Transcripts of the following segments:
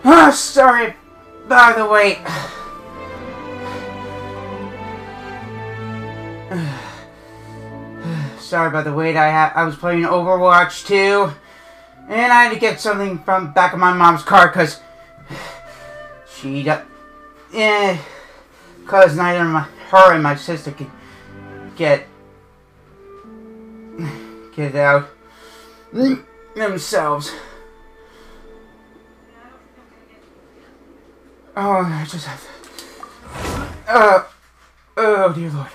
Oh, sorry. By the way. Sorry about the wait. I was playing Overwatch 2, and I had to get something from back of my mom's car because she because neither her and my sister could get it out themselves. Oh, I just have oh dear Lord.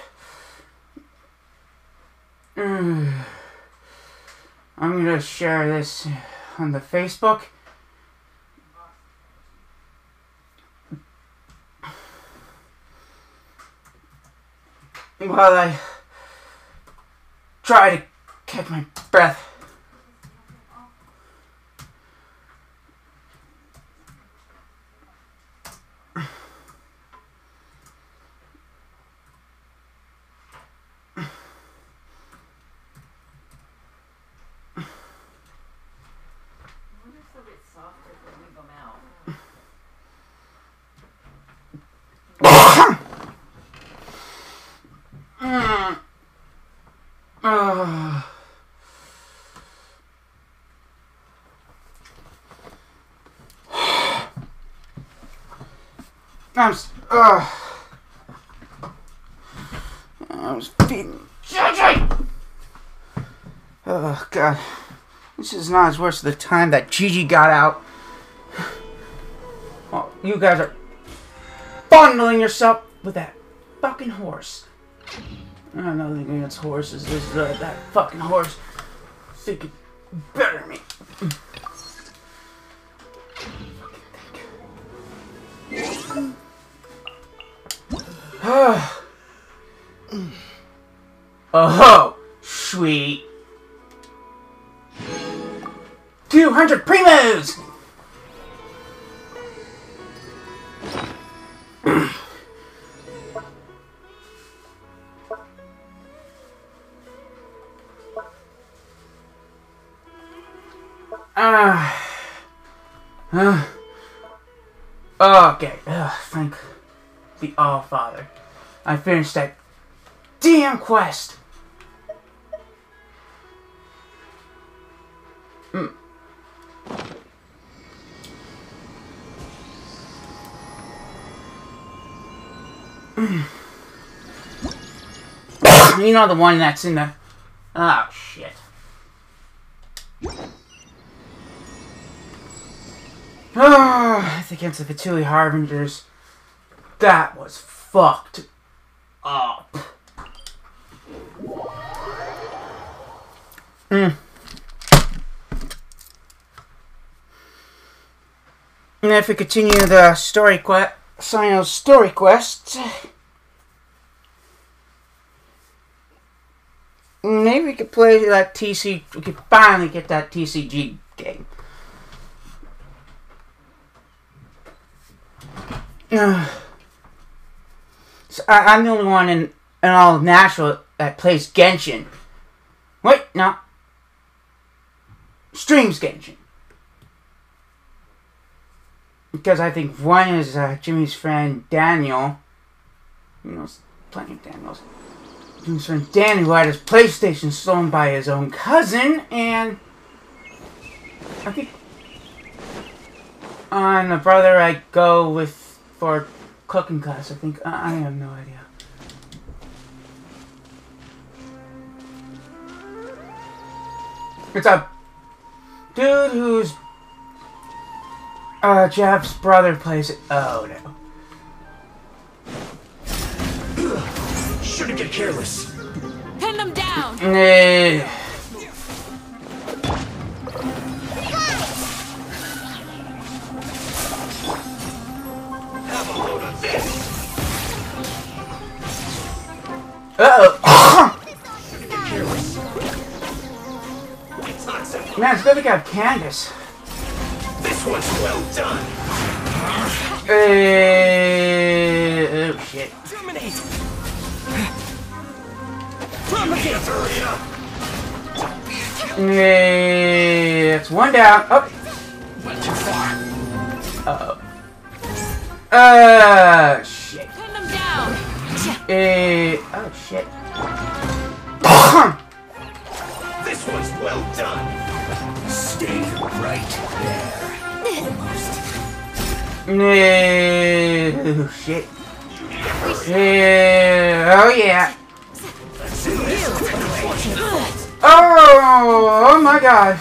I'm gonna share this on the Facebook. While I try to catch my breath. I was feeding Gigi. Oh God, this is not as worse as the time that Gigi got out. Oh, you guys are bundling yourself with that fucking horse. I don't know anything against horses. This that fucking horse thinking better than me. Oh, sweet. 200 primos! Okay, thank the All-Father. I finished that damn quest. You know the one that's in the... Oh, shit. Oh, against the Fatui Harbingers. That was fucked up. And if we continue the story quest, Cyno's story quests, maybe we could play that TC. We could finally get that TCG game. So I'm the only one in all of Nashville that plays Genshin. Wait, no. Streams Genshin. Because I think one is Jimmy's friend Daniel. You know, plenty of Daniels. Jimmy's friend Daniel, who had his PlayStation stolen by his own cousin, and I think on the brother I go with for cooking class. I think I have no idea. It's a dude who's Jeff's brother plays it. Oh no. Shouldn't get careless. Pin them down. Have a load of this. Shouldn't get careless. It's toxic. Man, it's good we got Candace. This one's well done. Oh shit. Terminate. Propagate. Hurry up. It's one down. Oh. Went too far. Uh-oh. Shit. Pin them down. Oh, shit. This one's well done. Stay right there. Almost. No, shit. Oh, yeah. Let's do this. Oh my god.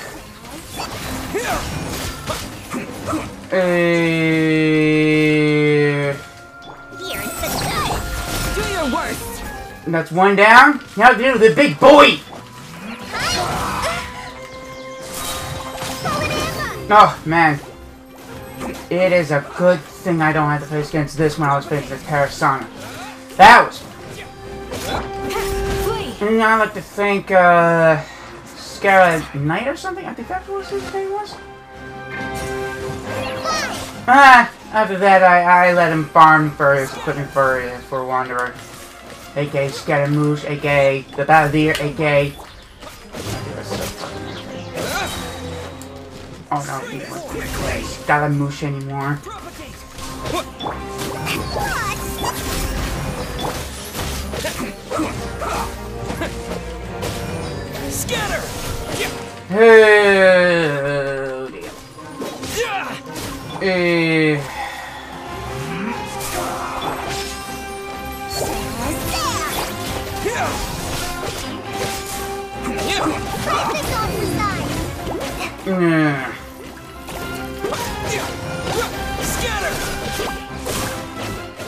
Here's the good. Do your worst. That's one down. Now do the big boy. Oh man. It is a good thing I don't have to face against this when I was facing the Cyno. That was. And I like to think, Scarlet Knight or something? I think that's what his name was. After that, I let him farm for his equipment for Wanderer. A.k.a. Scaramouche, a.k.a. the Battledeer, a.k.a. Oh no, he wasn't Scaramouche anymore. Scatter! Oh dear.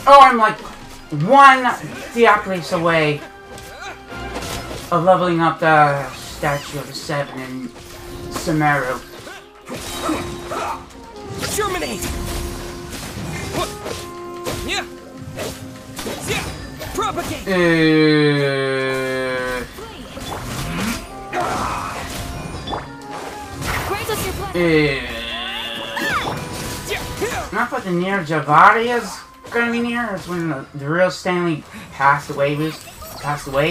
Oh, I'm like one Diocles away of leveling up the statue of the 7 in Sumeru. Germinate! Yeah! Yeah! Propagate! Not what the near Javari is gonna be near. That's when the real Stanley passed away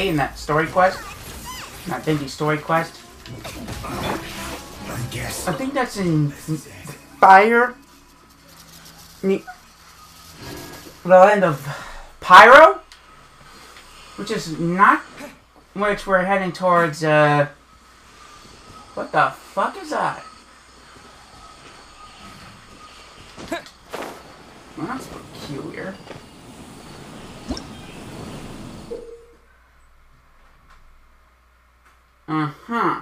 in that story quest. That Dingy story quest. I think that's in Fire. The land of Pyro, which is not which we're heading towards. What the fuck is that? Well, that's peculiar. Uh-huh.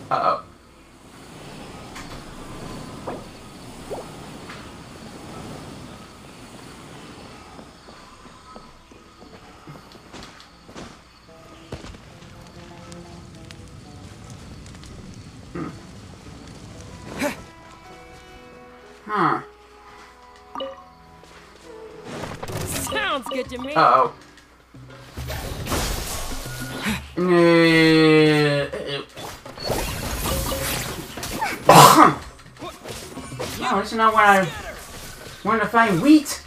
Uh-oh. Huh. Sounds good to me. Uh-oh. No, this is not what I wanted to find. Wheat!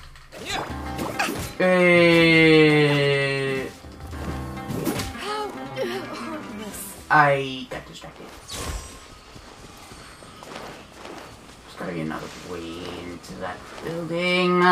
I got distracted. Just gotta get another way into that building.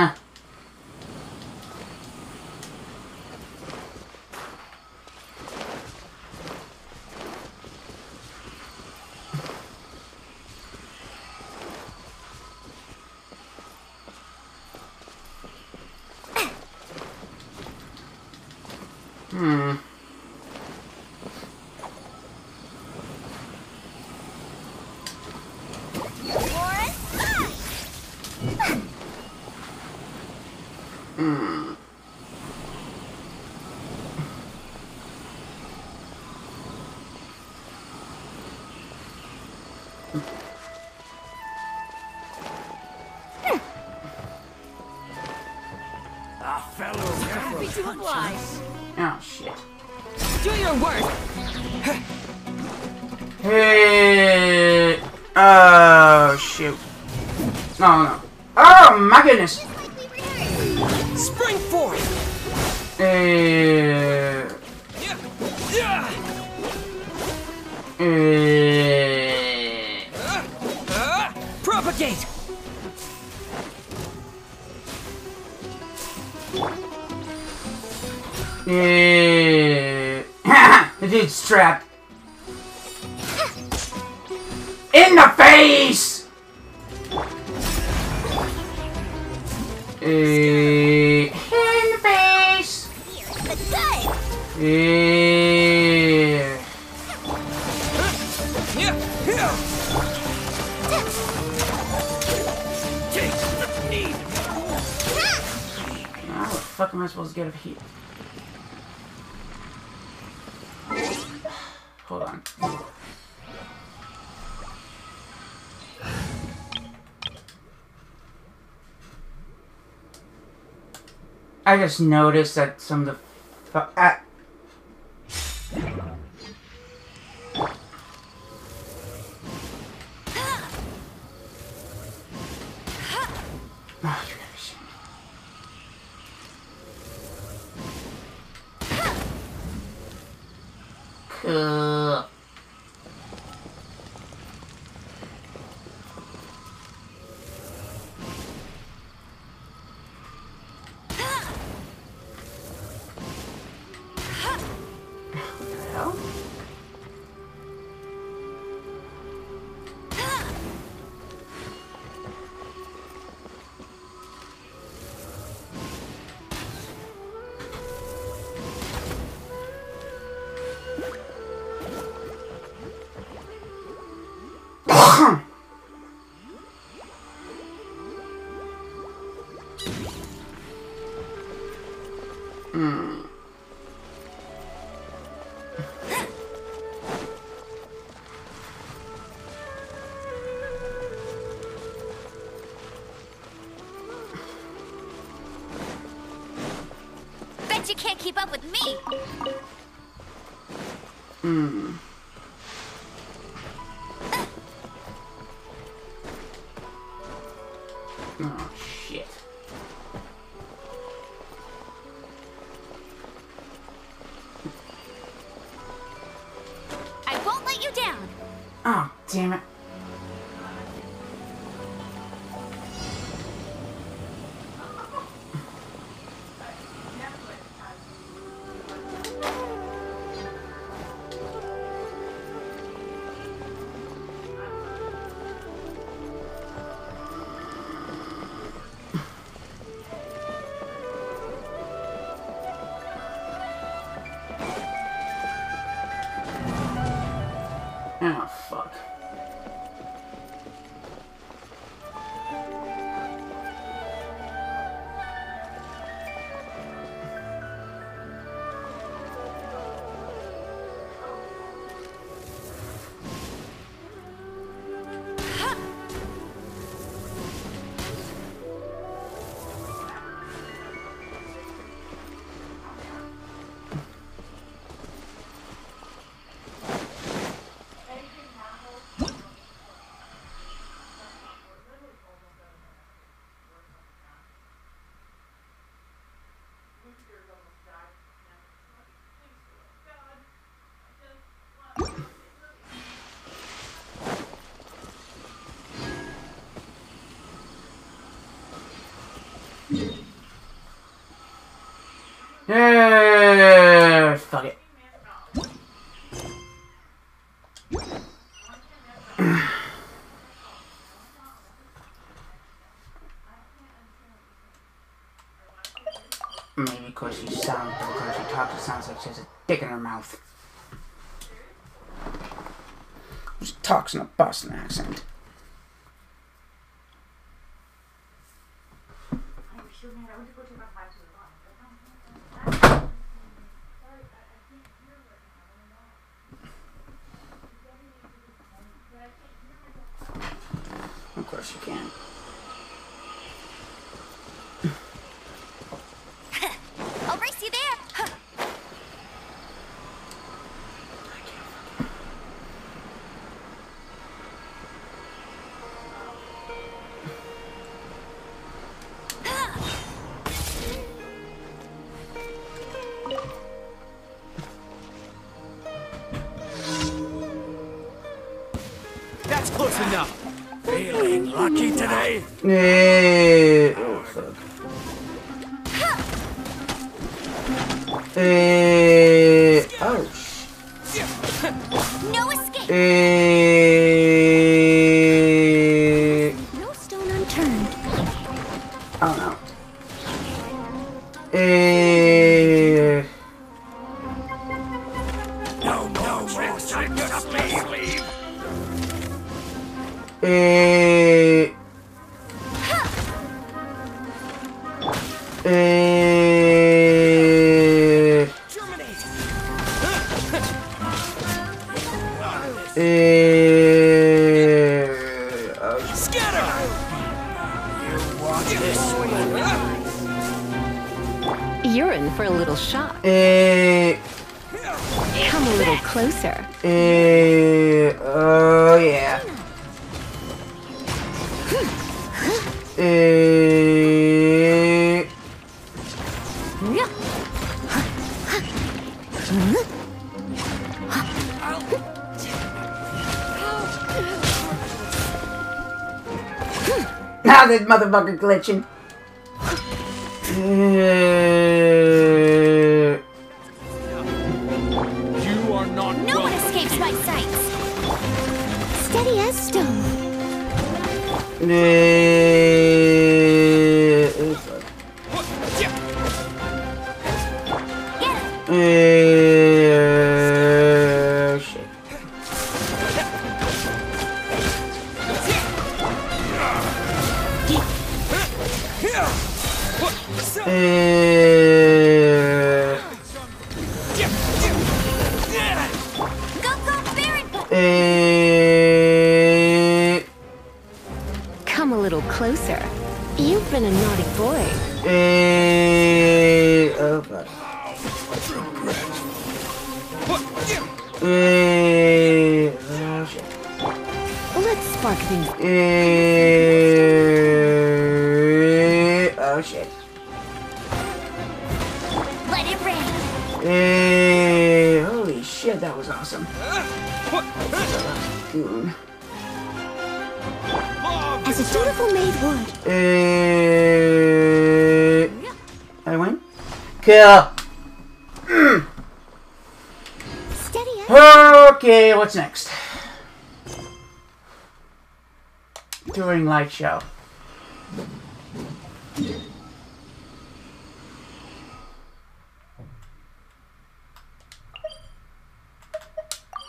Oh shit. Do your worst. Hey. Oh shoot. No. Oh my goodness. Spring forth! The dude's trapped. In the face! In the face! How the fuck am I supposed to get up here? Hold on. I just noticed that some of the oh, you gotta be shitting me. Cool. Bet you can't keep up with me. Oh, shit. I won't let you down. Oh, damn it. Oh, fuck. Fuck it. Maybe because you sound, because you talk, it sounds like she has a dick in her mouth. She talks in a Boston accent. Of course you can. I'll race you there. That's close enough. Feeling lucky today? Yeah. Oh, fuck. Oh. No escape. No stone unturned. Oh no. No chance to leave. Terminate. Scatter. You want this one? You're in for a little shock. Come a little closer. Oh yeah. Now this motherfucker glitching. You are not No one escapes my sights. Steady as stone. Shit. Go, Baron. Come a little closer. You've been a naughty boy. Oh god. Oh shit. Let's spark things. Oh shit. Let it rain. Holy shit, that was awesome. Goon. As a dutiful maid would. I win? Kill. Steady as. Okay, what's next? During light show.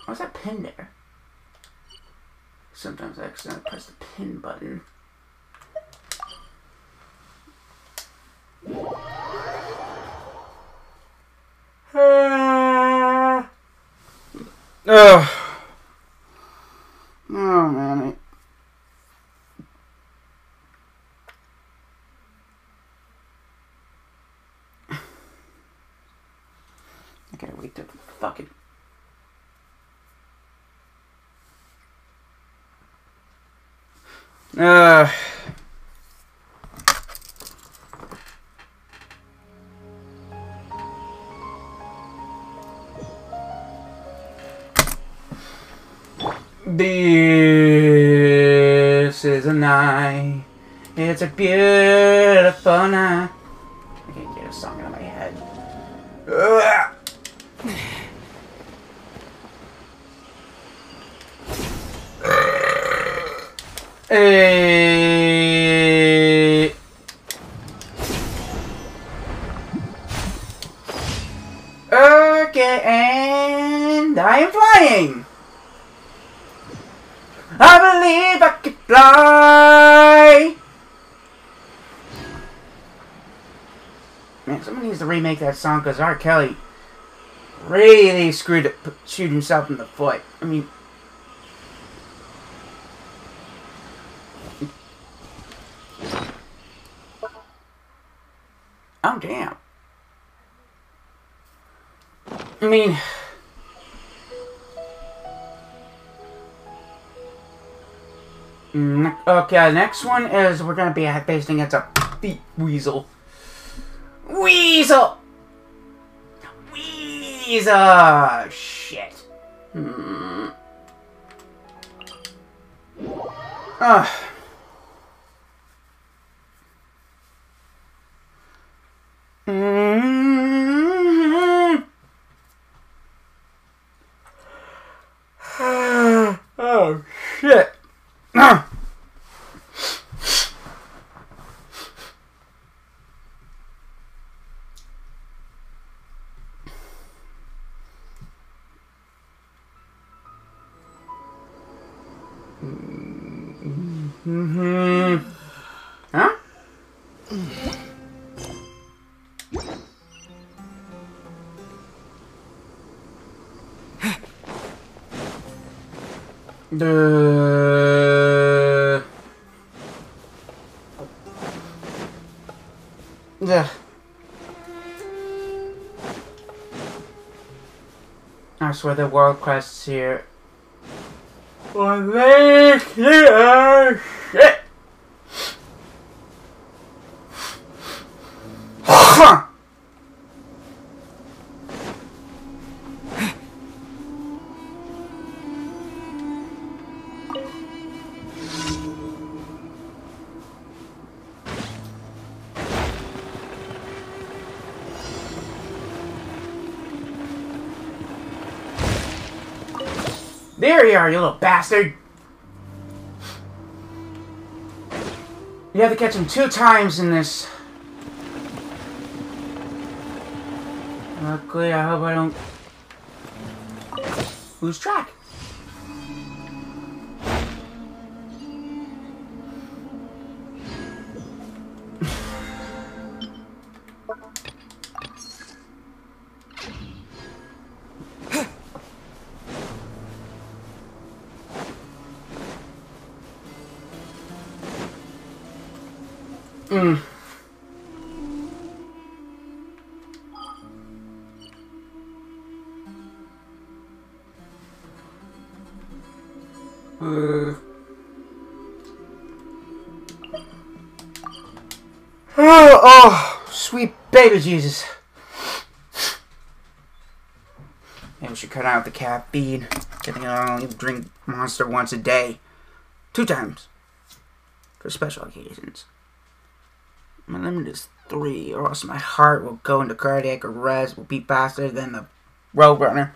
What's that pin there? Sometimes I accidentally press the pin button. Oh man. I gotta wait to fuck it. This is a night. It's a beautiful night. I can't get a song out of my head. Okay, and I am flying. I believe I could fly. Man, someone needs to remake that song because R. Kelly really screwed it, shoot himself in the foot. I mean, oh damn. I mean, okay, next one is we're gonna be facing against a beat weasel. Weasel! Weasel! Shit. Oh, shit. Huh? I swear the world crests here. Well, they here. Shit. There you are, you little bastard! You have to catch him 2 times in this. Luckily, I hope I don't lose track. Oh, sweet baby Jesus. Maybe we should cut out the caffeine. I think I only drink Monster once a day. 2 times. For special occasions. My limit is 3, or else my heart will go into cardiac arrest, will beat faster than the Roadrunner.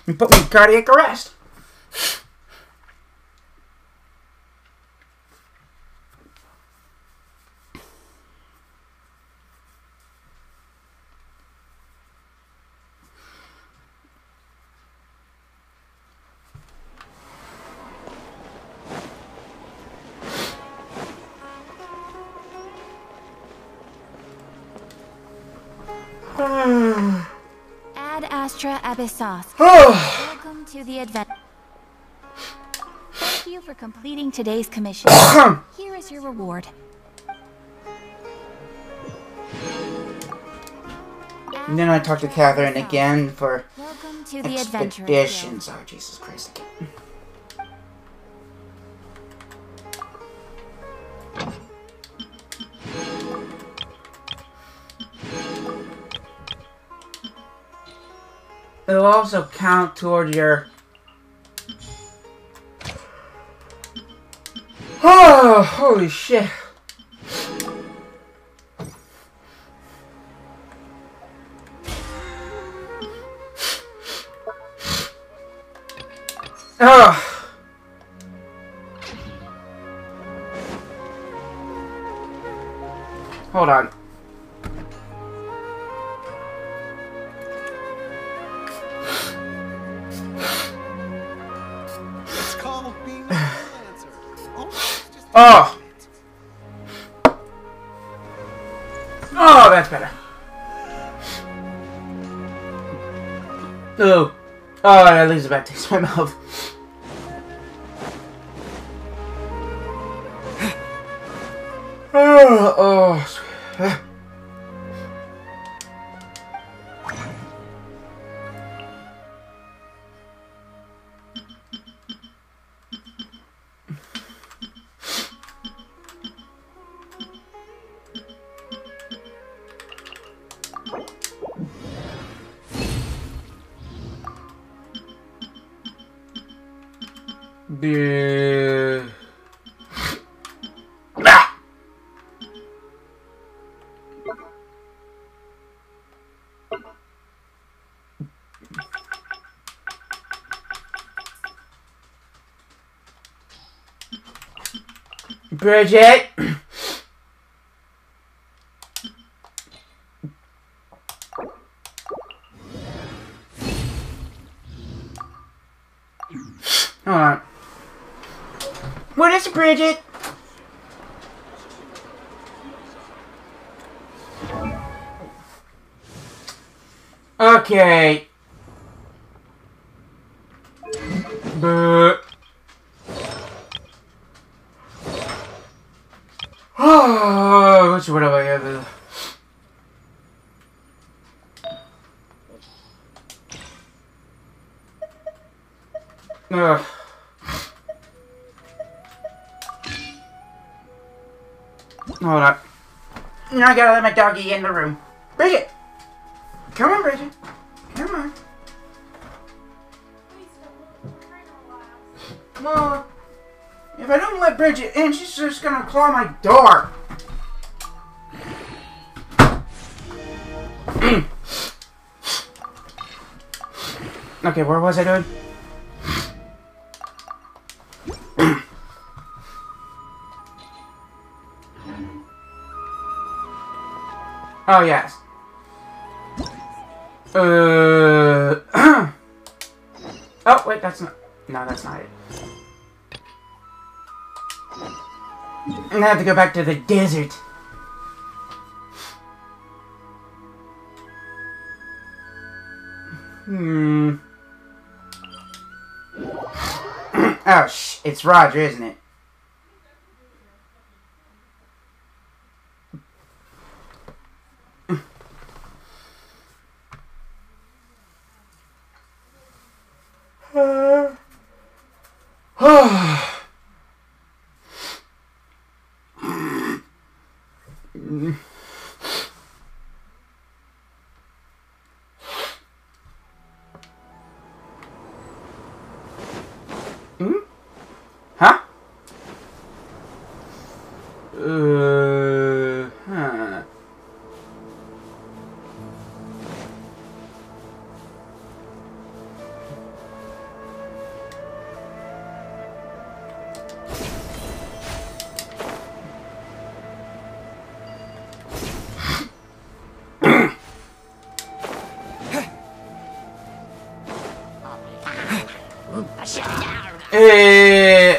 And put me in cardiac arrest. Ad Astra Abyssos. Welcome to the adventure. Thank you for completing today's commission. Here is your reward. And then I talked to Catherine again for Welcome to the expeditions. Oh, Jesus Christ. It'll also count toward your... Oh, holy shit. Oh. Hold on. Oh! Oh, that's better. Oh. Oh, that leaves a bad taste in my mouth. Oh, oh. Bridget. Hold on. What is it, Bridget? Okay. Oh, what do I have? Ugh. Hold up. Now I gotta let my doggy in the room. Bridget! Come on, Bridget. Come on. Come on. If I don't let Bridget in, she's just gonna claw my door. Okay, where was I doing? Oh, yes. Oh, wait, that's not... No, that's not it. I'm gonna have to go back to the desert. Oh, it's Roger, isn't it? Huh? Huh.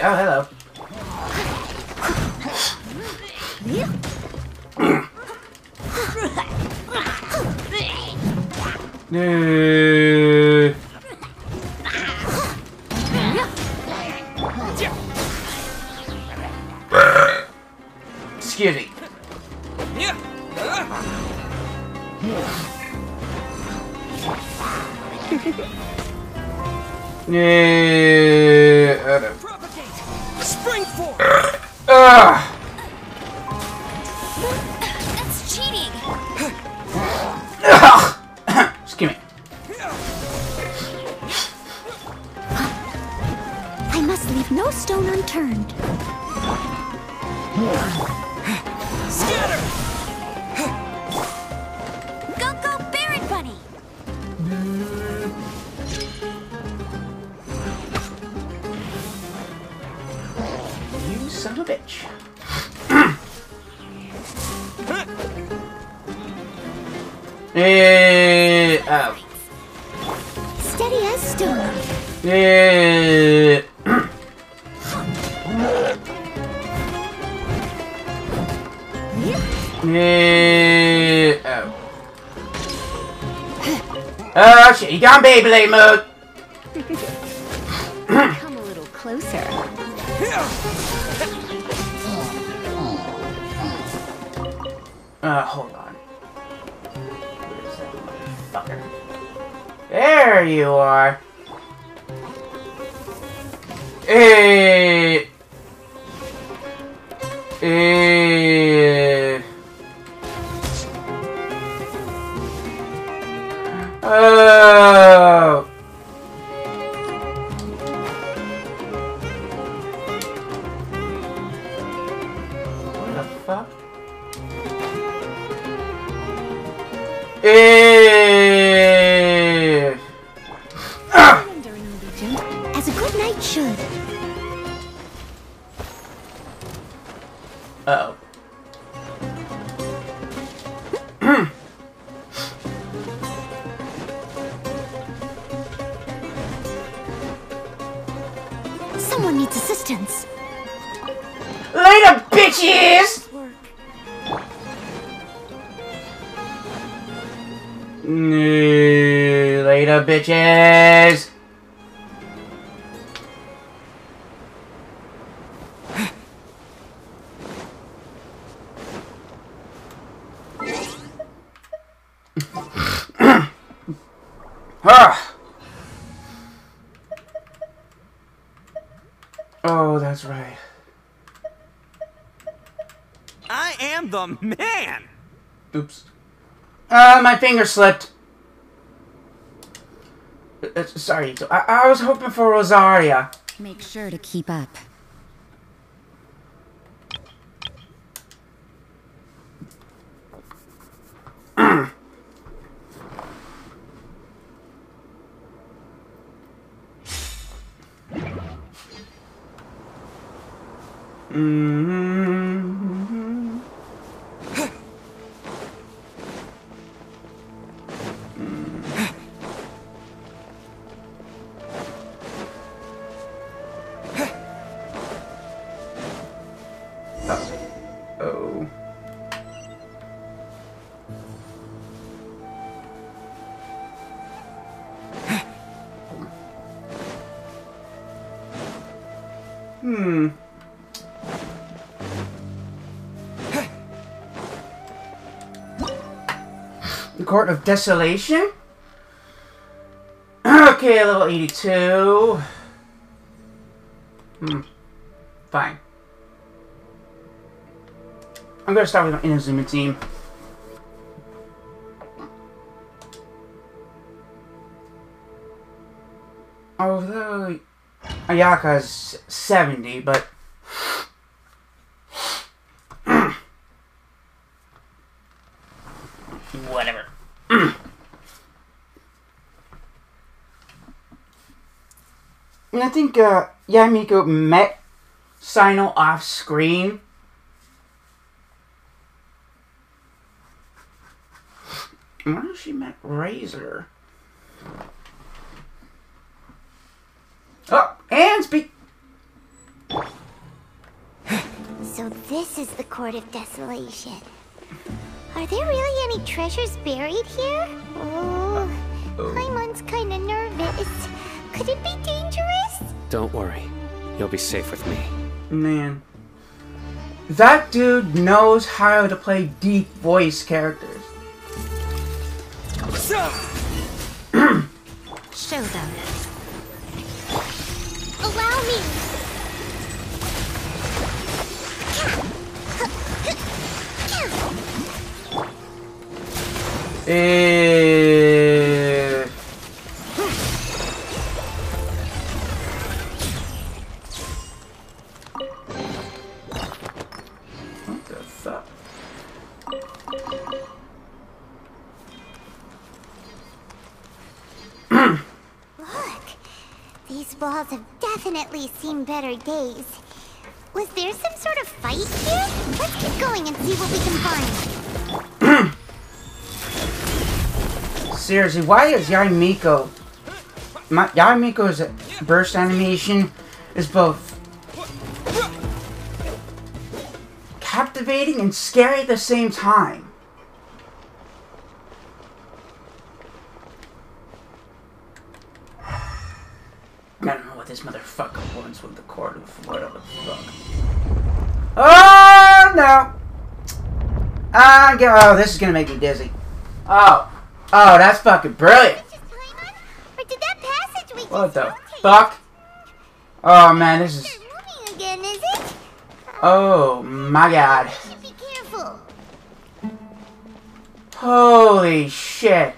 Oh, hello. Excuse me. Propagate! Spring forward! That's cheating. Excuse me. I must leave no stone unturned. Scatter! Go, go, Baron Bunny! You son of a bitch. Oh. Steady as stone. Oh shit, you got Beyblade mode. Come a little closer. Hold on. Where's that motherfucker? There you are. Oh. What the fuck? As a good knight should. Uh-oh. Someone needs assistance. Later, bitches! Later, bitches! Oh, that's right. I am the man! Oops. My finger slipped. Sorry, I was hoping for Rosaria. Make sure to keep up. Oh. The Court of Desolation? Okay, level 82. Fine. I'm gonna start with my Inazuma team. Although Ayaka's 70, but whatever. And I think Yamiko met Cyno off screen. I wonder if she met Razor. Oh, and speak. So this is the Court of Desolation. Are there really any treasures buried here? Oh, Paimon's kinda nervous. Could it be dangerous? Don't worry. You'll be safe with me. Man. That dude knows how to play deep voice characters. Show them. Allow me! What the fuck? Look, these walls have definitely seen better days. Was there some sort of fight here? Let's keep going and see what we can find. Seriously, why is Yamiko... Yamiko's burst animation is both captivating and scary at the same time. I don't know what this motherfucker wants with the court of whatever the fuck. Oh no! Oh, this is gonna make me dizzy. Oh, that's fucking brilliant. Or did that passage we What the rotate? fuck? Oh man, this is... Start moving again, is it? Oh my god. Be careful. Holy shit.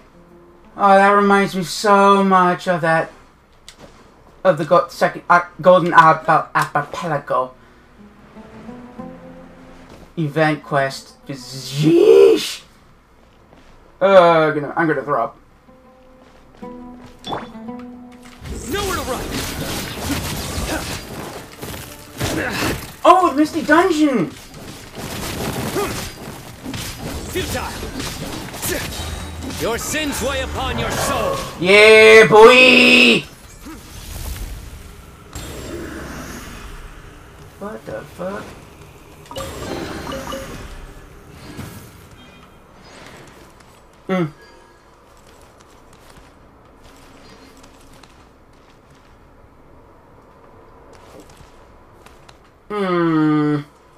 Oh, that reminds me so much of that... of the second Golden Archipelago event quest. Jeesh! I'm gonna throw up. Nowhere to run! Oh, Misty Dungeon! futile! Your sins weigh upon your soul! Yeah, boy! What the fuck?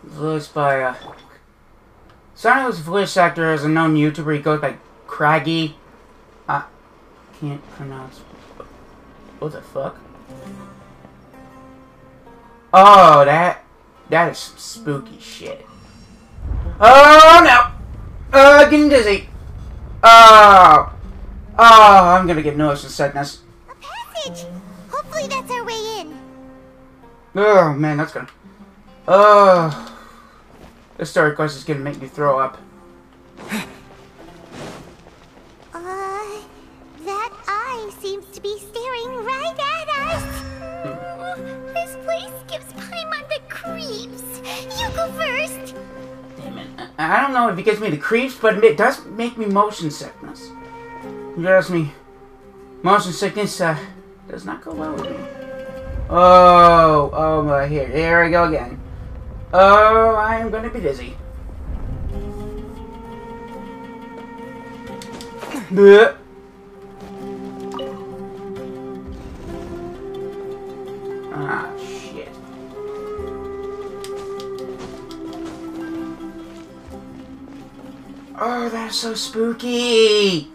Voiced by, Cyno's voice actor is a known YouTuber. He goes by Craggy. I can't pronounce. What the fuck? Oh, that is some spooky shit. Oh no! Getting dizzy. Oh, I'm gonna get motion sickness. A passage! Hopefully that's our way in. Oh man, that's gonna. Oh, this story quest is gonna make me throw up. That eye seems to be staring right at us. This place gives Paimon the creeps. You go first. Damn it. I don't know if it gives me the creeps, but it does make me motion sickness. Trust me, motion sickness does not go well with me. Oh my, here I go again. Oh, I am gonna be dizzy. Blech. Ah, shit. Oh, that's so spooky.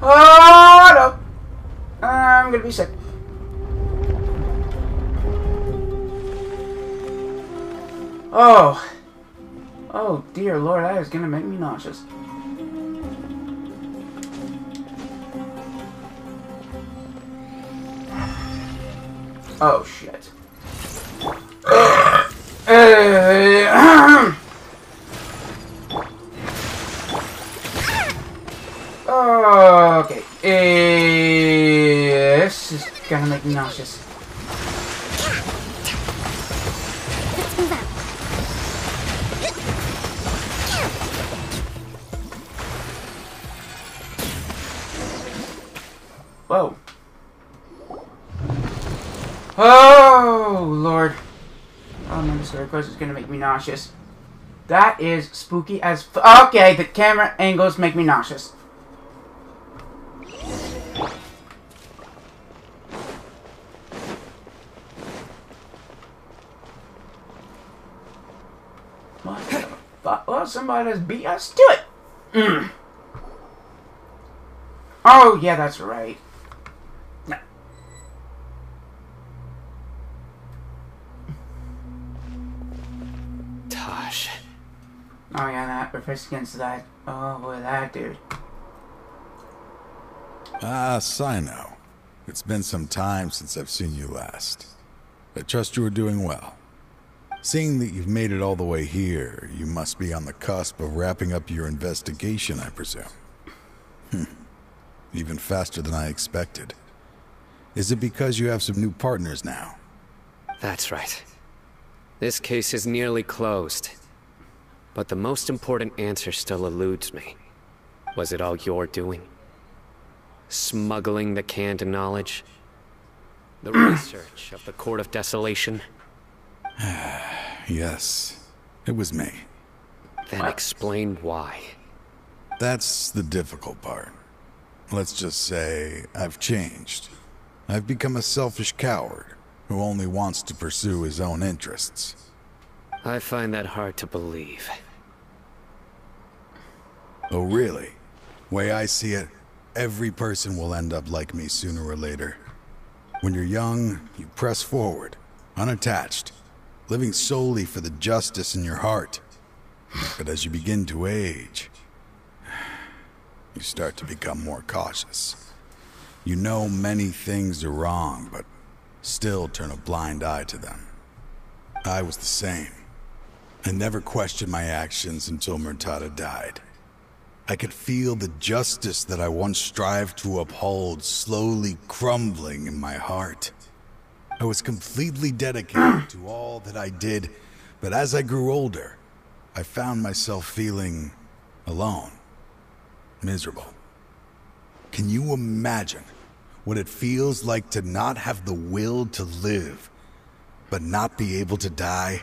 Oh, no. I'm gonna be sick. Oh, dear Lord, that is gonna make me nauseous. Oh, shit. Okay. This is gonna make me nauseous. Let's move out. Whoa. Oh, Lord. Oh, man, this story quest is gonna make me nauseous. That is spooky as okay, the camera angles make me nauseous. What the fuck? Well, somebody has beat us to it. Oh, yeah, that's right. Oh yeah, that refers against that. Oh boy, that dude. Cyno. It's been some time since I've seen you last. I trust you are doing well. Seeing that you've made it all the way here, you must be on the cusp of wrapping up your investigation, I presume. Even faster than I expected. Is it because you have some new partners now? That's right. This case is nearly closed. But the most important answer still eludes me. Was it all your doing? Smuggling the canned knowledge? The research of the Court of Desolation? Yes, it was me. Then explain why. That's the difficult part. Let's just say I've changed. I've become a selfish coward who only wants to pursue his own interests. I find that hard to believe. Oh, really? Way I see it, every person will end up like me sooner or later. When you're young, you press forward, unattached, living solely for the justice in your heart. But as you begin to age, you start to become more cautious. You know many things are wrong, but still turn a blind eye to them. I was the same. I never questioned my actions until Murtada died. I could feel the justice that I once strived to uphold slowly crumbling in my heart. I was completely dedicated to all that I did, but as I grew older, I found myself feeling alone, miserable. Can you imagine what it feels like to not have the will to live, but not be able to die?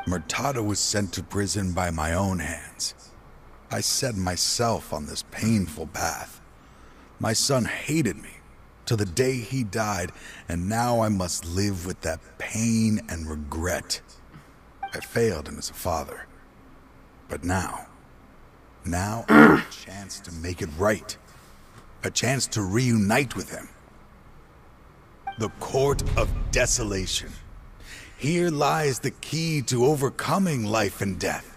Murtada was sent to prison by my own hands. I set myself on this painful path. My son hated me to the day he died, and now I must live with that pain and regret. I failed him as a father. But now I have a chance to make it right. A chance to reunite with him. The Court of Desolation. Here lies the key to overcoming life and death.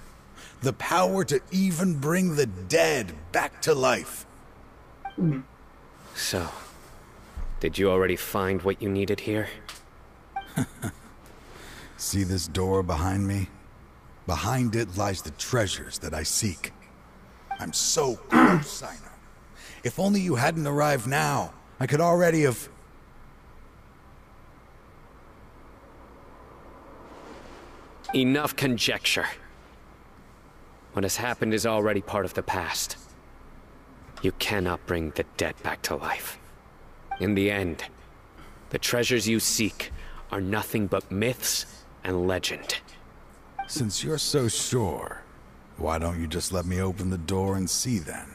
The power to even bring the dead back to life. So, did you already find what you needed here? See this door behind me? Behind it lies the treasures that I seek. I'm so close, Cyno. If only you hadn't arrived now, I could already have... Enough conjecture. What has happened is already part of the past. You cannot bring the dead back to life. In the end, the treasures you seek are nothing but myths and legend. Since you're so sure, why don't you just let me open the door and see then?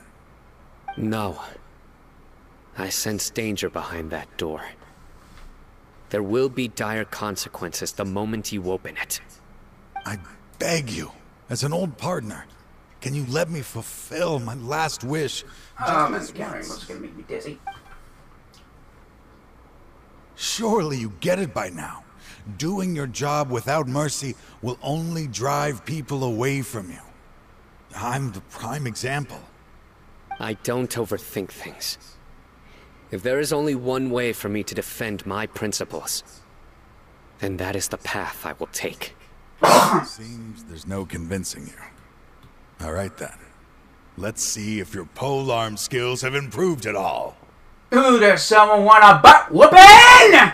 No. I sense danger behind that door. There will be dire consequences the moment you open it. I beg you, as an old partner, can you let me fulfill my last wish? The camera was gonna make me dizzy. Surely you get it by now. Doing your job without mercy will only drive people away from you. I'm the prime example. I don't overthink things. If there is only one way for me to defend my principles, then that is the path I will take. Seems there's no convincing you. All right then. Let's see if your polearm skills have improved at all. Ooh, does someone want a butt whooping?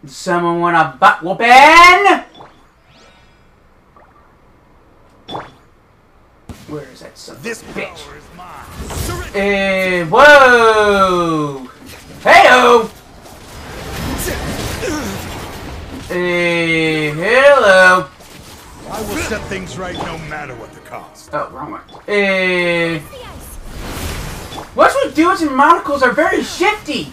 Does someone want a butt whooping? Where is that son of a bitch? Whoa! Hey-o! Hello! I will set things right no matter what the cost. Oh, wrong one. What's with dudes and monocles are very shifty?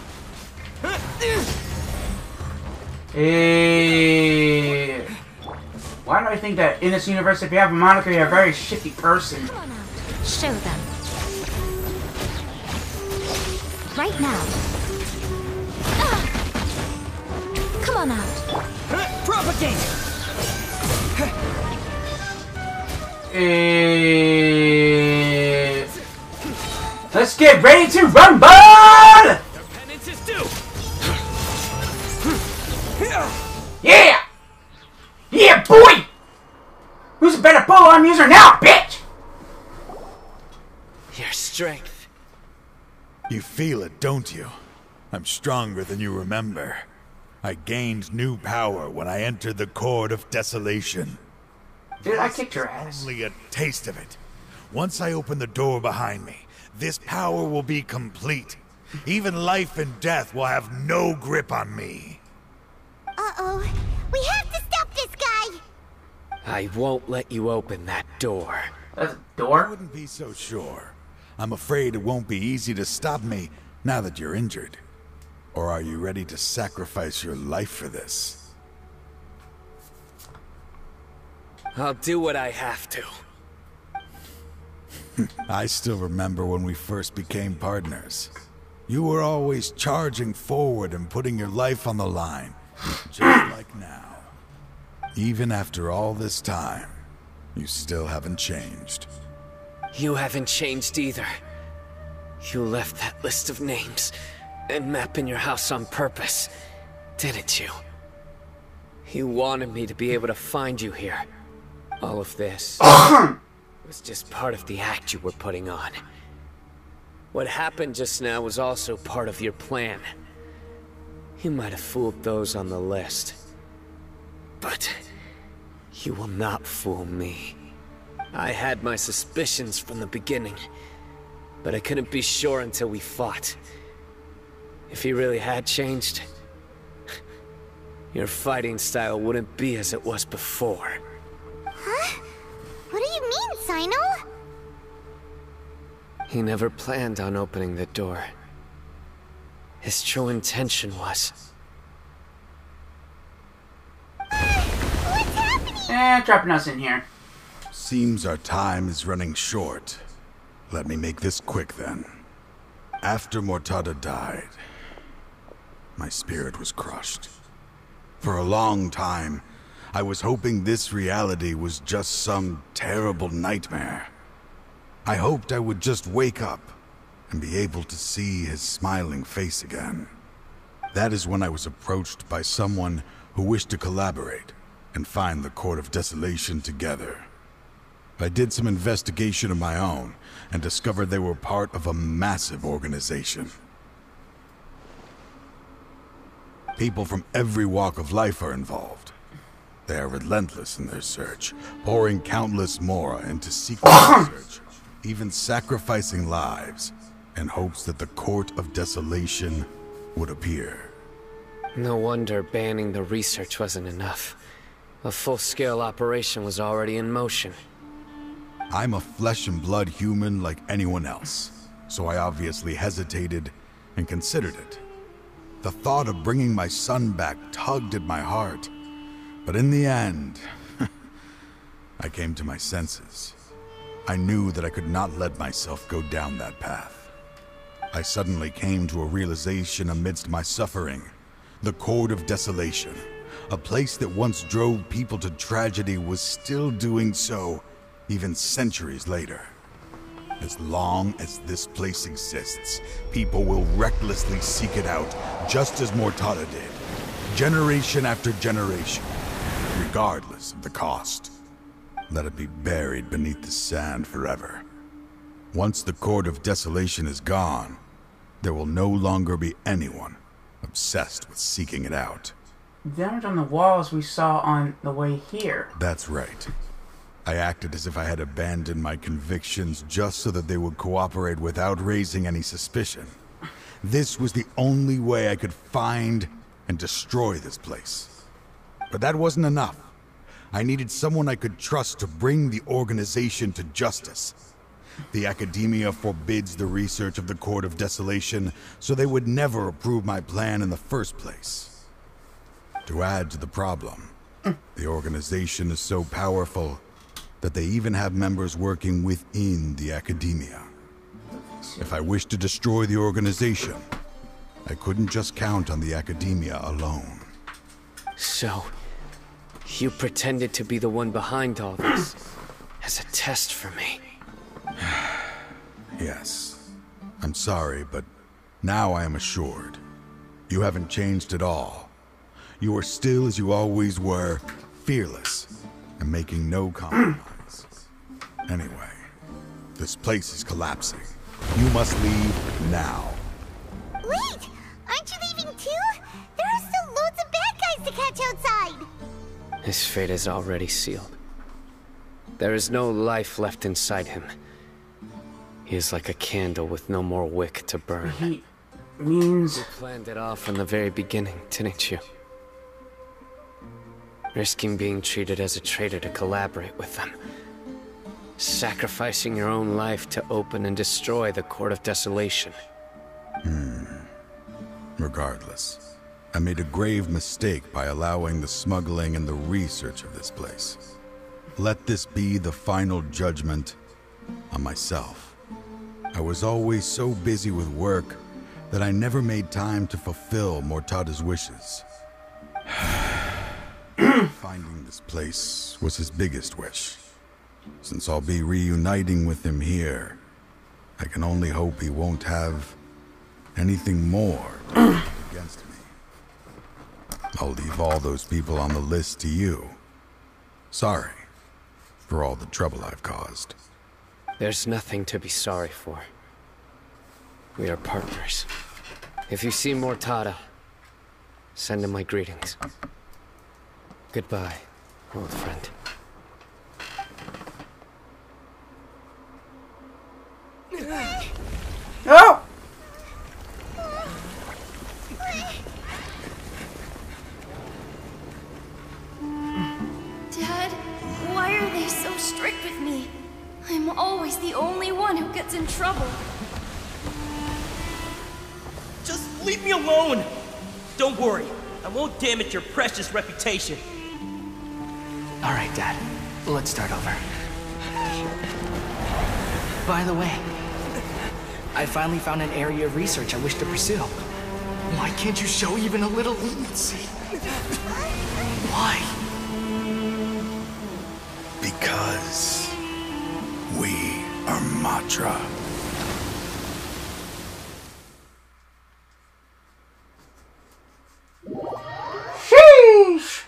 Why do I think that in this universe, if you have a monocle, you're a very shifty person? Come on out. Show them. Right now. Come on out. Propagate! Let's get ready to rumble! Their penance is due! Yeah! Yeah, boy! Who's a better polearm user now, bitch? Your strength. You feel it, don't you? I'm stronger than you remember. I gained new power when I entered the Court of Desolation. Dude, I kicked your ass. Only a taste of it. Once I open the door behind me, this power will be complete. Even life and death will have no grip on me. Uh-oh. We have to stop this guy! I won't let you open that door. That's a I door? wouldn't be so sure. I'm afraid it won't be easy to stop me now that you're injured. Or are you ready to sacrifice your life for this? I'll do what I have to. I still remember when we first became partners. You were always charging forward and putting your life on the line, just like now. Even after all this time, you still haven't changed. You haven't changed either. You left that list of names and map in your house on purpose, didn't you? You wanted me to be able to find you here. All of this was just part of the act you were putting on. What happened just now was also part of your plan. You might have fooled those on the list. But you will not fool me. I had my suspicions from the beginning, but I couldn't be sure until we fought. If he really had changed, your fighting style wouldn't be as it was before. Huh? What do you mean, Cyno? He never planned on opening the door. His true intention was... What's happening? Dropping us in here. Seems our time is running short. Let me make this quick then. After Mortada died, my spirit was crushed. For a long time, I was hoping this reality was just some terrible nightmare. I hoped I would just wake up and be able to see his smiling face again. That is when I was approached by someone who wished to collaborate and find the Court of Desolation together. I did some investigation of my own and discovered they were part of a massive organization. People from every walk of life are involved. They are relentless in their search, pouring countless mora into secret research, even sacrificing lives in hopes that the Court of Desolation would appear. No wonder banning the research wasn't enough. A full-scale operation was already in motion. I'm a flesh and blood human like anyone else, so I obviously hesitated and considered it. The thought of bringing my son back tugged at my heart, but in the end, I came to my senses. I knew that I could not let myself go down that path. I suddenly came to a realization amidst my suffering. The Court of Desolation, a place that once drove people to tragedy, was still doing so even centuries later. As long as this place exists, people will recklessly seek it out, just as Mortada did, generation after generation, regardless of the cost. Let it be buried beneath the sand forever. Once the Court of Desolation is gone, there will no longer be anyone obsessed with seeking it out. Damage on the walls we saw on the way here. That's right. I acted as if I had abandoned my convictions just so that they would cooperate without raising any suspicion. This was the only way I could find and destroy this place. But that wasn't enough. I needed someone I could trust to bring the organization to justice. The Academia forbids the research of the Court of Desolation, so they would never approve my plan in the first place. To add to the problem, the organization is so powerful that they even have members working within the Academia. If I wished to destroy the organization, I couldn't just count on the Academia alone. So, you pretended to be the one behind all this, as a test for me. Yes. I'm sorry, but now I am assured. You haven't changed at all. You are still as you always were, fearless, and making no compromise. Anyway, this place is collapsing. You must leave now. Wait! Aren't you leaving too? There are still loads of bad guys to catch outside! His fate is already sealed. There is no life left inside him. He is like a candle with no more wick to burn. He means... You planned it all from the very beginning, didn't you? Risking being treated as a traitor to collaborate with them. Sacrificing your own life to open and destroy the Court of Desolation. Regardless, I made a grave mistake by allowing the smuggling and the research of this place. Let this be the final judgment on myself. I was always so busy with work that I never made time to fulfill Mortada's wishes. Finding this place was his biggest wish. Since I'll be reuniting with him here, I can only hope he won't have anything more against me. I'll leave all those people on the list to you. Sorry for all the trouble I've caused. There's nothing to be sorry for. We are partners. If you see Mortada, Send him my greetings. Goodbye, old friend. Oh! Dad, why are they so strict with me? I'm always the only one who gets in trouble. Just leave me alone! Don't worry, I won't damage your precious reputation. Alright, Dad. Let's start over. By the way, I finally found an area of research I wish to pursue. Why can't you show even a little leniency? Why? Because we are Matra. Sheesh!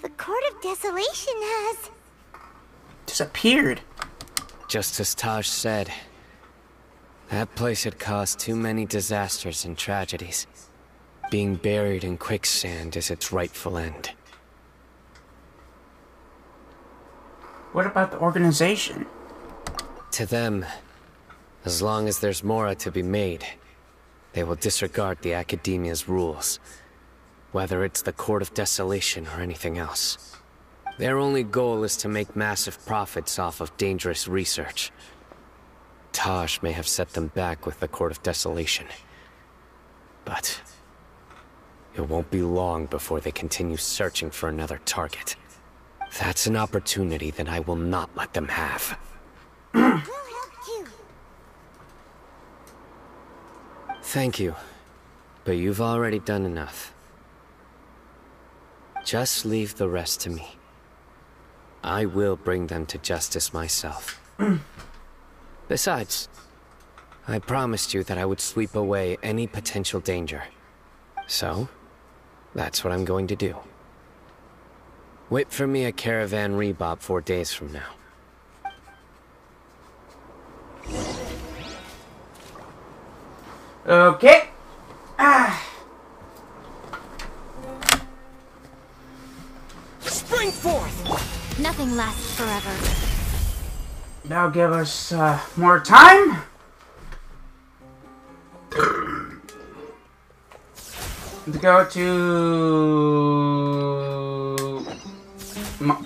The Court of Desolation has... Disappeared. Just as Taj said, that place had caused too many disasters and tragedies. Being buried in quicksand is its rightful end. What about the organization? To them, as long as there's Mora to be made, they will disregard the Academia's rules, whether it's the Court of Desolation or anything else. Their only goal is to make massive profits off of dangerous research. Taj may have set them back with the Court of Desolation, but it won't be long before they continue searching for another target. That's an opportunity that I will not let them have. We'll help you. Thank you, but you've already done enough. Just leave the rest to me. I will bring them to justice myself. Besides, I promised you that I would sweep away any potential danger. So, that's what I'm going to do. Wait for me at Caravan Rebop 4 days from now. Okay. Spring forth! Nothing lasts forever. That'll give us more time. To go to...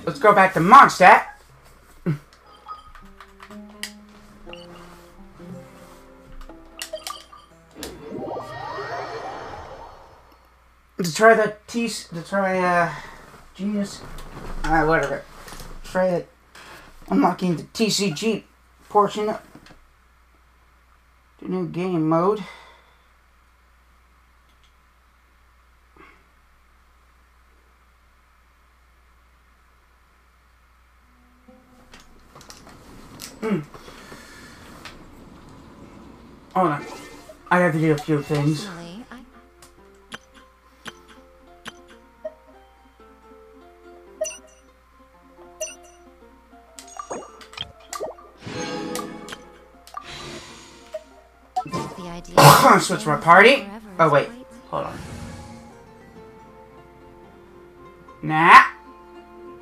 Let's go back to Mondstadt. To try the genius, whatever. Try that unlocking the TCG portion of the new game mode. Hold on. I have to do a few things. Switch my party. Oh wait, hold on. Nah.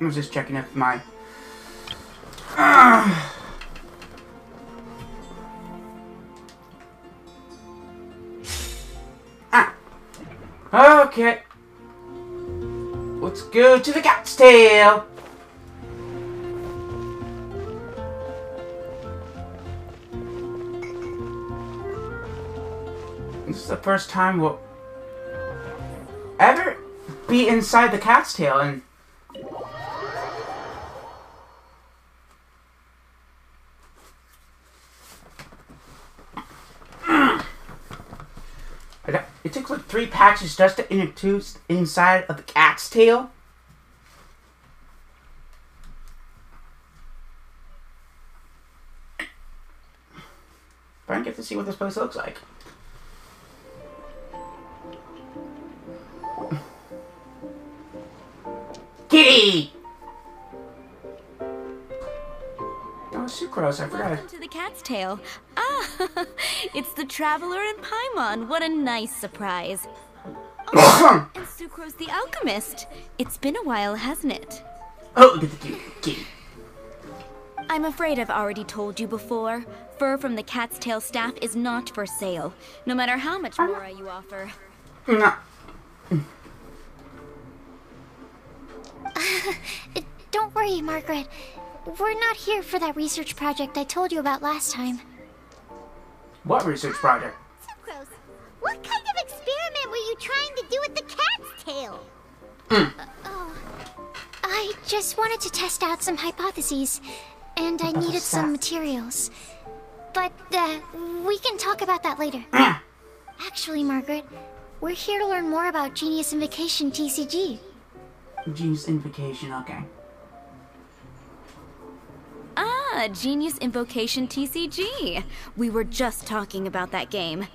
I was just checking if my... Okay. Let's go to the cat's tail. is the first time we'll ever be inside the cat's tail, and it took like 3 patches just to introduce inside of the cat's tail. But I don't get to see what this place looks like. Kitty! Oh, sucrose, I forgot. Welcome to the cat's tail. Ah, it's the Traveler and Paimon. What a nice surprise. Oh, and Sucrose the Alchemist. It's been a while, hasn't it? Oh, get the kitty. I'm afraid I've already told you before. Fur from the cat's tail staff is not for sale, no matter how much more you offer. No. Don't worry, Margaret. We're not here for that research project I told you about last time. What research project? Sucrose, what kind of experiment were you trying to do with the cat's tail? I just wanted to test out some hypotheses, and I needed some materials. But, we can talk about that later. Actually, Margaret, we're here to learn more about Genius Invocation TCG. Genius Invocation, okay. Ah, Genius Invocation TCG. We were just talking about that game.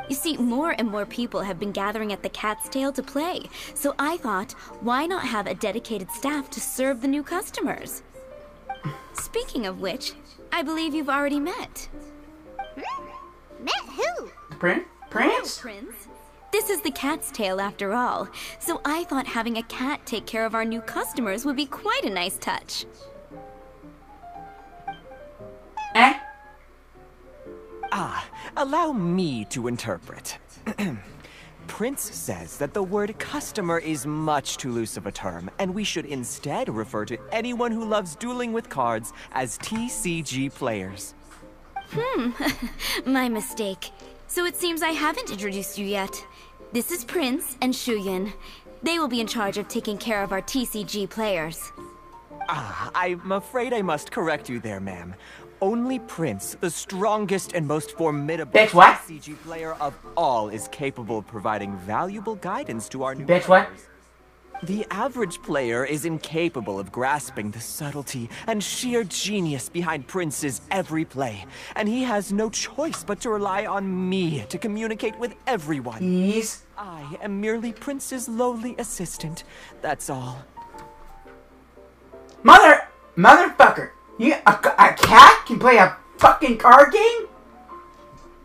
You see, more and more people have been gathering at the Cat's Tail to play, so I thought, why not have a dedicated staff to serve the new customers? Speaking of which, I believe you've already met. Met who? Prince? Prince? This is the Cat's Tail after all, so I thought having a cat take care of our new customers would be quite a nice touch. Eh? Allow me to interpret. Prince says that the word customer is much too loose of a term, and we should instead refer to anyone who loves dueling with cards as TCG players. My mistake. So it seems I haven't introduced you yet. This is Prince and Shuyan. They will be in charge of taking care of our TCG players. I'm afraid I must correct you there, ma'am. Only Prince, the strongest and most formidable TCG player of all, is capable of providing valuable guidance to our new players. The average player is incapable of grasping the subtlety and sheer genius behind Prince's every play, and he has no choice but to rely on me to communicate with everyone. I am merely Prince's lowly assistant, that's all. Motherfucker! A cat can play a fucking card game?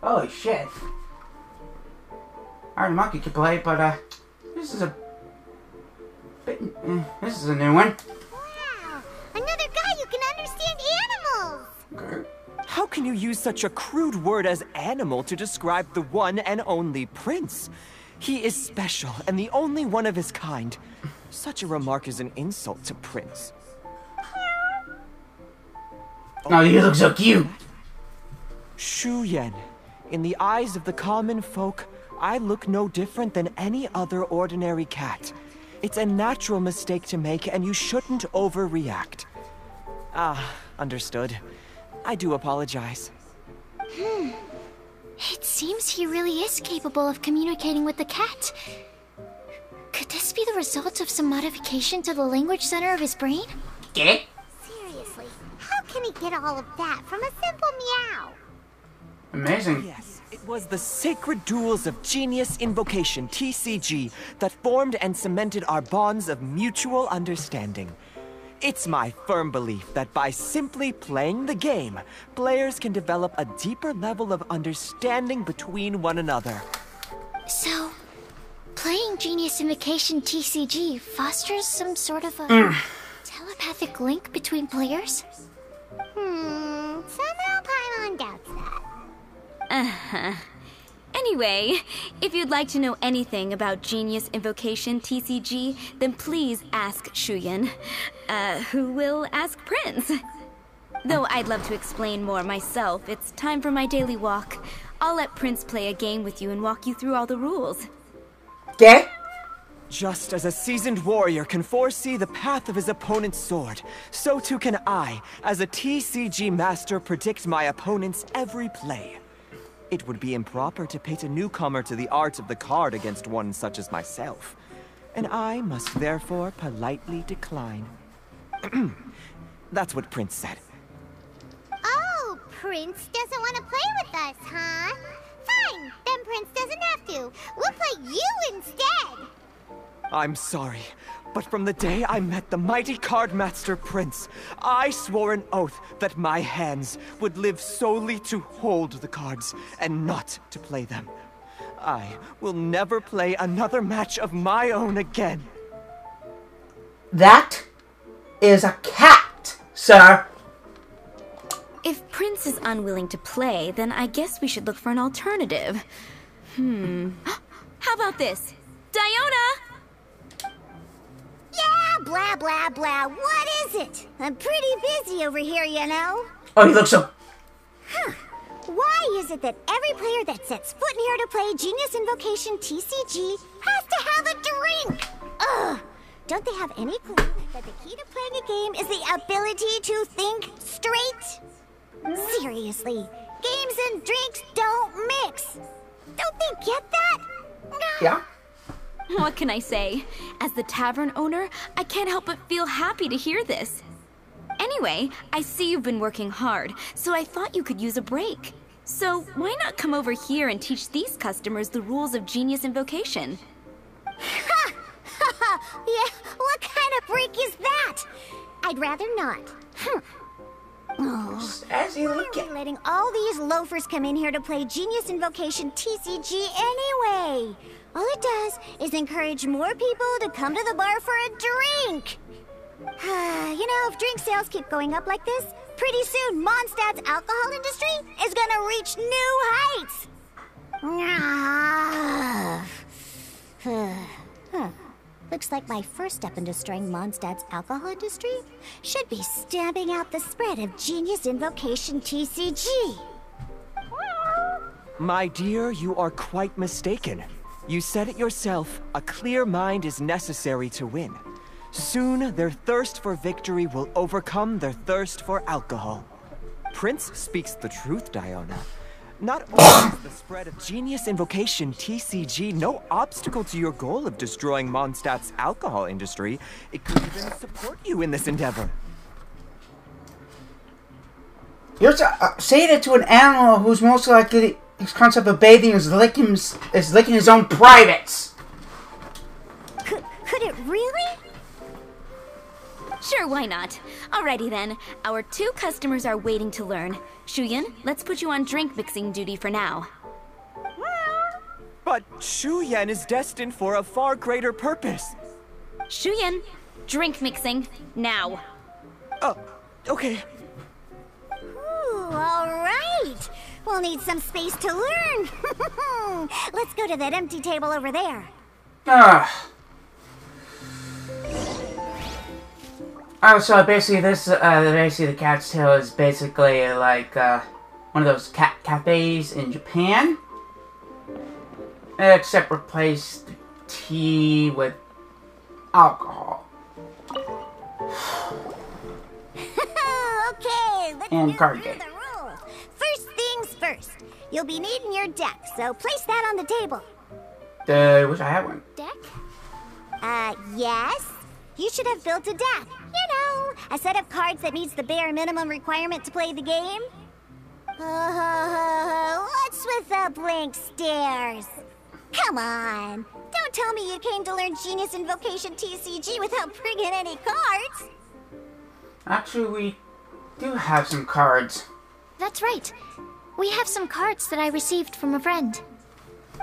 Holy shit. Our monkey can play, but this is a bit, this is a new one. Wow, another guy who can understand animals. Okay. How can you use such a crude word as animal to describe the one and only Prince? He is special and the only one of his kind. Such a remark is an insult to Prince. Oh, you look so cute. Shuyan, in the eyes of the common folk, I look no different than any other ordinary cat. It's a natural mistake to make, and you shouldn't overreact. Understood. I do apologize. It seems he really is capable of communicating with the cat. Could this be the result of some modification to the language center of his brain? Get it? Seriously, how can he get all of that from a simple meow? Amazing. Yes, it was the sacred duels of Genius Invocation, TCG, that formed and cemented our bonds of mutual understanding. It's my firm belief that by simply playing the game, players can develop a deeper level of understanding between one another. So, playing Genius Invocation TCG fosters some sort of a telepathic link between players? Somehow Paimon doubts that. Anyway, if you'd like to know anything about Genius Invocation TCG, then please ask Shuyan, who will ask Prince. Though I'd love to explain more myself, it's time for my daily walk. I'll let Prince play a game with you and walk you through all the rules. Okay? Just as a seasoned warrior can foresee the path of his opponent's sword, so too can I, as a TCG master, predict my opponent's every play. It would be improper to pit a newcomer to the art of the card against one such as myself, and I must therefore politely decline. That's what Prince said. Oh, Prince doesn't want to play with us, huh? Fine, then Prince doesn't have to. We'll play you instead. I'm sorry, but from the day I met the mighty card master Prince, I swore an oath that my hands would live solely to hold the cards and not to play them. I will never play another match of my own again. That is a cat, sir. If Prince is unwilling to play, then I guess we should look for an alternative. How about this? Diona! Yeah, blah, blah, blah. What is it? I'm pretty busy over here, you know. Oh, you look so... Huh. Why is it that every player that sets foot in here to play Genius Invocation TCG has to have a drink? Ugh! Don't they have any clue that the key to playing a game is the ability to think straight? Seriously, games and drinks don't mix. Don't they get that? Yeah? What can I say? As the tavern owner, I can't help but feel happy to hear this. Anyway, I see you've been working hard, so I thought you could use a break. So why not come over here and teach these customers the rules of Genius Invocation? Ha! Yeah, what kind of break is that? I'd rather not. Oh, as you why look are at... we letting all these loafers come in here to play Genius Invocation TCG anyway? All it does is encourage more people to come to the bar for a drink. You know, if drink sales keep going up like this, pretty soon Mondstadt's alcohol industry is gonna reach new heights. Looks like my first step in destroying Mondstadt's alcohol industry should be stamping out the spread of Genius Invocation TCG. My dear, you are quite mistaken. You said it yourself, a clear mind is necessary to win. Soon, their thirst for victory will overcome their thirst for alcohol. Prince speaks the truth, Diona. Not only is the spread of Genius Invocation TCG no obstacle to your goal of destroying Mondstadt's alcohol industry, it could even support you in this endeavor. You're saying it to an animal who's most likely... His concept of bathing is licking his own privates. Could it really? Sure, why not? Alrighty then. Our 2 customers are waiting to learn. Shuyan, let's put you on drink mixing duty for now. But Shuyan is destined for a far greater purpose. Shuyan, drink mixing, now. Oh, okay. Ooh, all right. We'll need some space to learn. Let's go to that empty table over there. Oh, so basically this, the Cat's Tail is basically like, one of those cat cafes in Japan. Except replace the tea with alcohol. Okay, let's And go card through game. the rules. First things first. You'll be needing your deck, so place that on the table. Wish I had one. Deck? Yes. You should have built a deck. You know, a set of cards that meets the bare minimum requirement to play the game. What's with the blank stares? Come on. Don't tell me you came to learn Genius Invocation TCG without bringing any cards. Actually, we do have some cards. That's right. We have some cards that I received from a friend.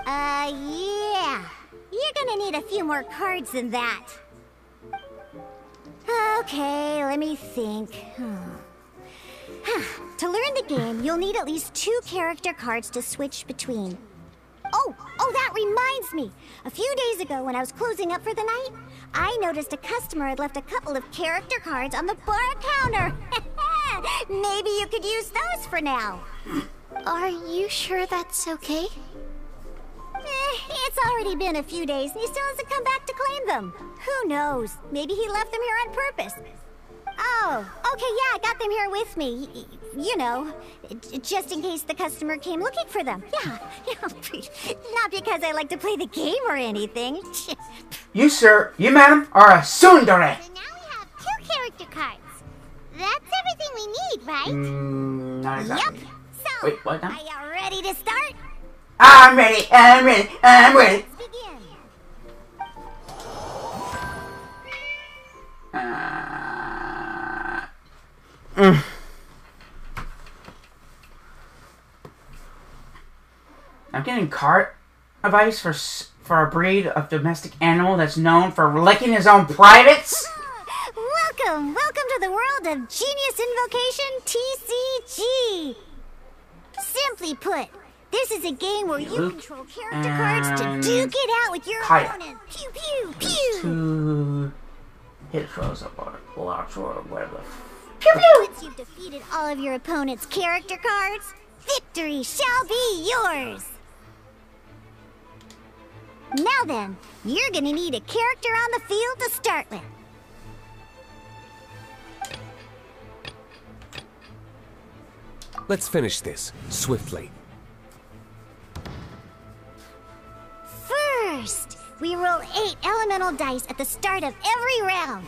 Yeah. You're gonna need a few more cards than that. Okay, let me think. To learn the game, you'll need at least 2 character cards to switch between. Oh, that reminds me. A few days ago, when I was closing up for the night, I noticed a customer had left a couple of character cards on the bar counter. Maybe you could use those for now. Are you sure that's okay? It's already been a few days and he still hasn't come back to claim them. Who knows? Maybe he left them here on purpose. Oh, okay, yeah, I got them here with me. You know, just in case the customer came looking for them. Yeah, not because I like to play the game or anything. You, sir, you, madam, are a tsundere. So now we have 2 character cards. That's everything we need, right? Not exactly. Yep. So, wait, what now? Are you ready to start? I'm ready, I'm ready, I'm ready. Let's begin. I'm getting cart advice for a breed of domestic animal that's known for licking his own privates. Welcome to the world of Genius Invocation TCG. Simply put, this is a game where you control character cards to duke it out with your opponent. Pew pew pew. To hit throws up or blocks or whatever. Pew pew. Once you've defeated all of your opponent's character cards, victory shall be yours. Now then, you're gonna need a character on the field to start with. Let's finish this swiftly. First, we roll 8 elemental dice at the start of every round.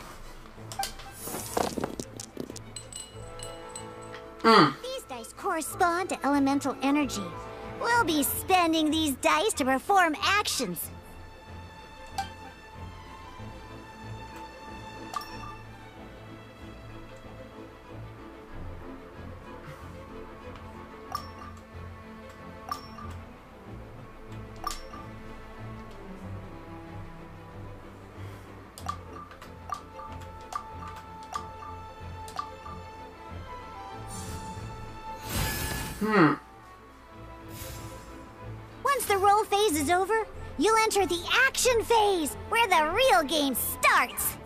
These dice correspond to elemental energy. We'll be spending these dice to perform actions. Once the roll phase is over, you'll enter the action phase, where the real game starts.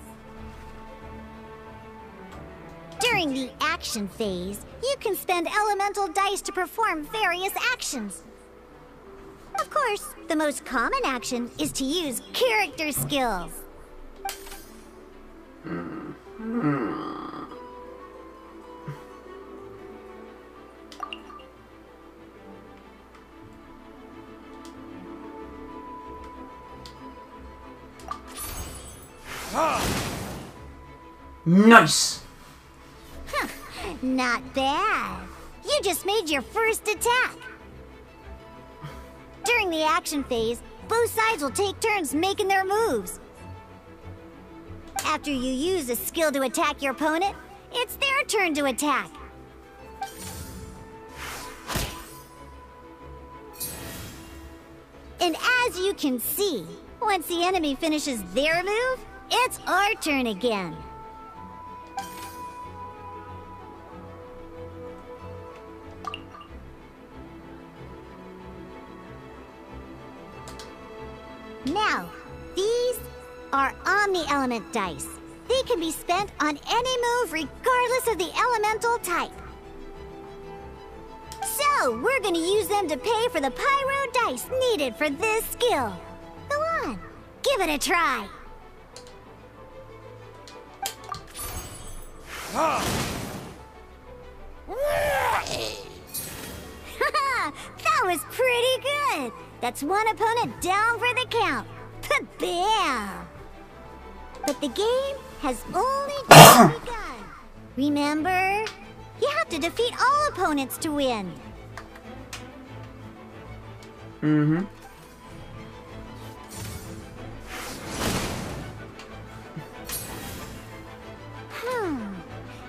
During the action phase, you can spend elemental dice to perform various actions. Of course, the most common action is to use character skills. Nice! Not bad. You just made your first attack. During the action phase, both sides will take turns making their moves. After you use a skill to attack your opponent, it's their turn to attack. And as you can see, once the enemy finishes their move, it's our turn again. Now, these are Omni-Element dice. They can be spent on any move regardless of the elemental type. So, we're gonna use them to pay for the pyro dice needed for this skill. Go on, give it a try. That was pretty good. That's one opponent down for the count. Bam! But the game has only just begun. Remember, you have to defeat all opponents to win.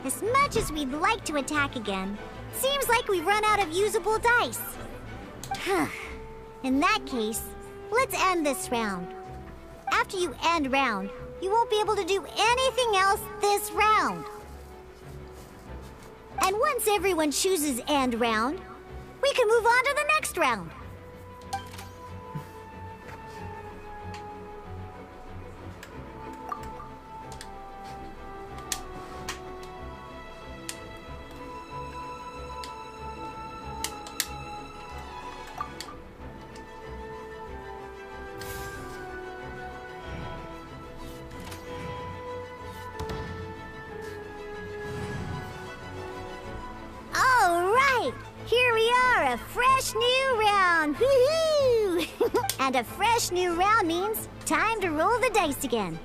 As much as we'd like to attack again, seems like we've run out of usable dice. In that case, let's end this round. After you end round, you won't be able to do anything else this round. And once everyone chooses end round, we can move on to the next round. right! Here we are, a fresh new round! Woohoo! And a fresh new round means time to roll the dice again.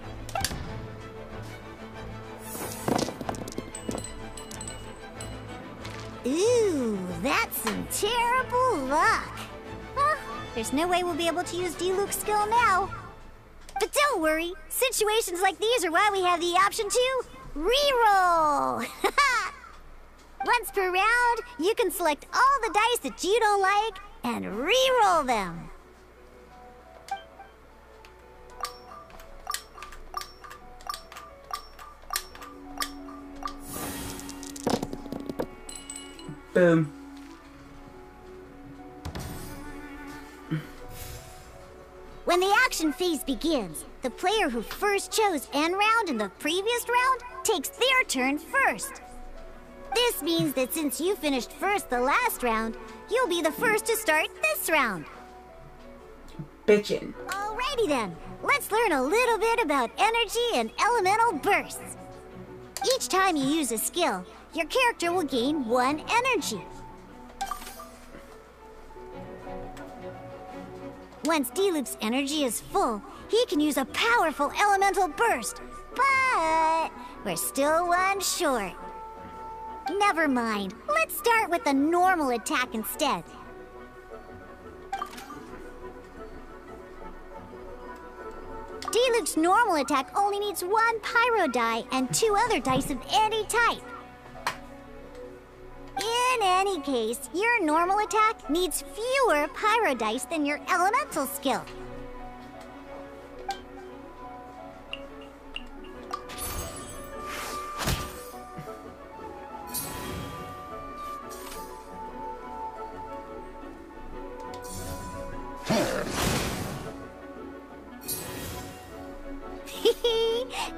Ooh, that's some terrible luck. Well, there's no way we'll be able to use Diluc's skill now. But don't worry, situations like these are why we have the option to reroll. Once per round, you can select all the dice that you don't like and reroll them. Boom. When the action phase begins, the player who first chose end round in the previous round takes their turn first. This means that since you finished first the last round, you'll be the first to start this round. Bitchin'. Alrighty then, let's learn a little bit about energy and elemental bursts. Each time you use a skill, your character will gain 1 energy. Once Diluc's energy is full, he can use a powerful elemental burst. But we're still 1 short. Never mind. Let's start with a normal attack instead. Diluc's normal attack only needs 1 pyro die and 2 other dice of any type. In any case, your normal attack needs fewer pyro dice than your elemental skill.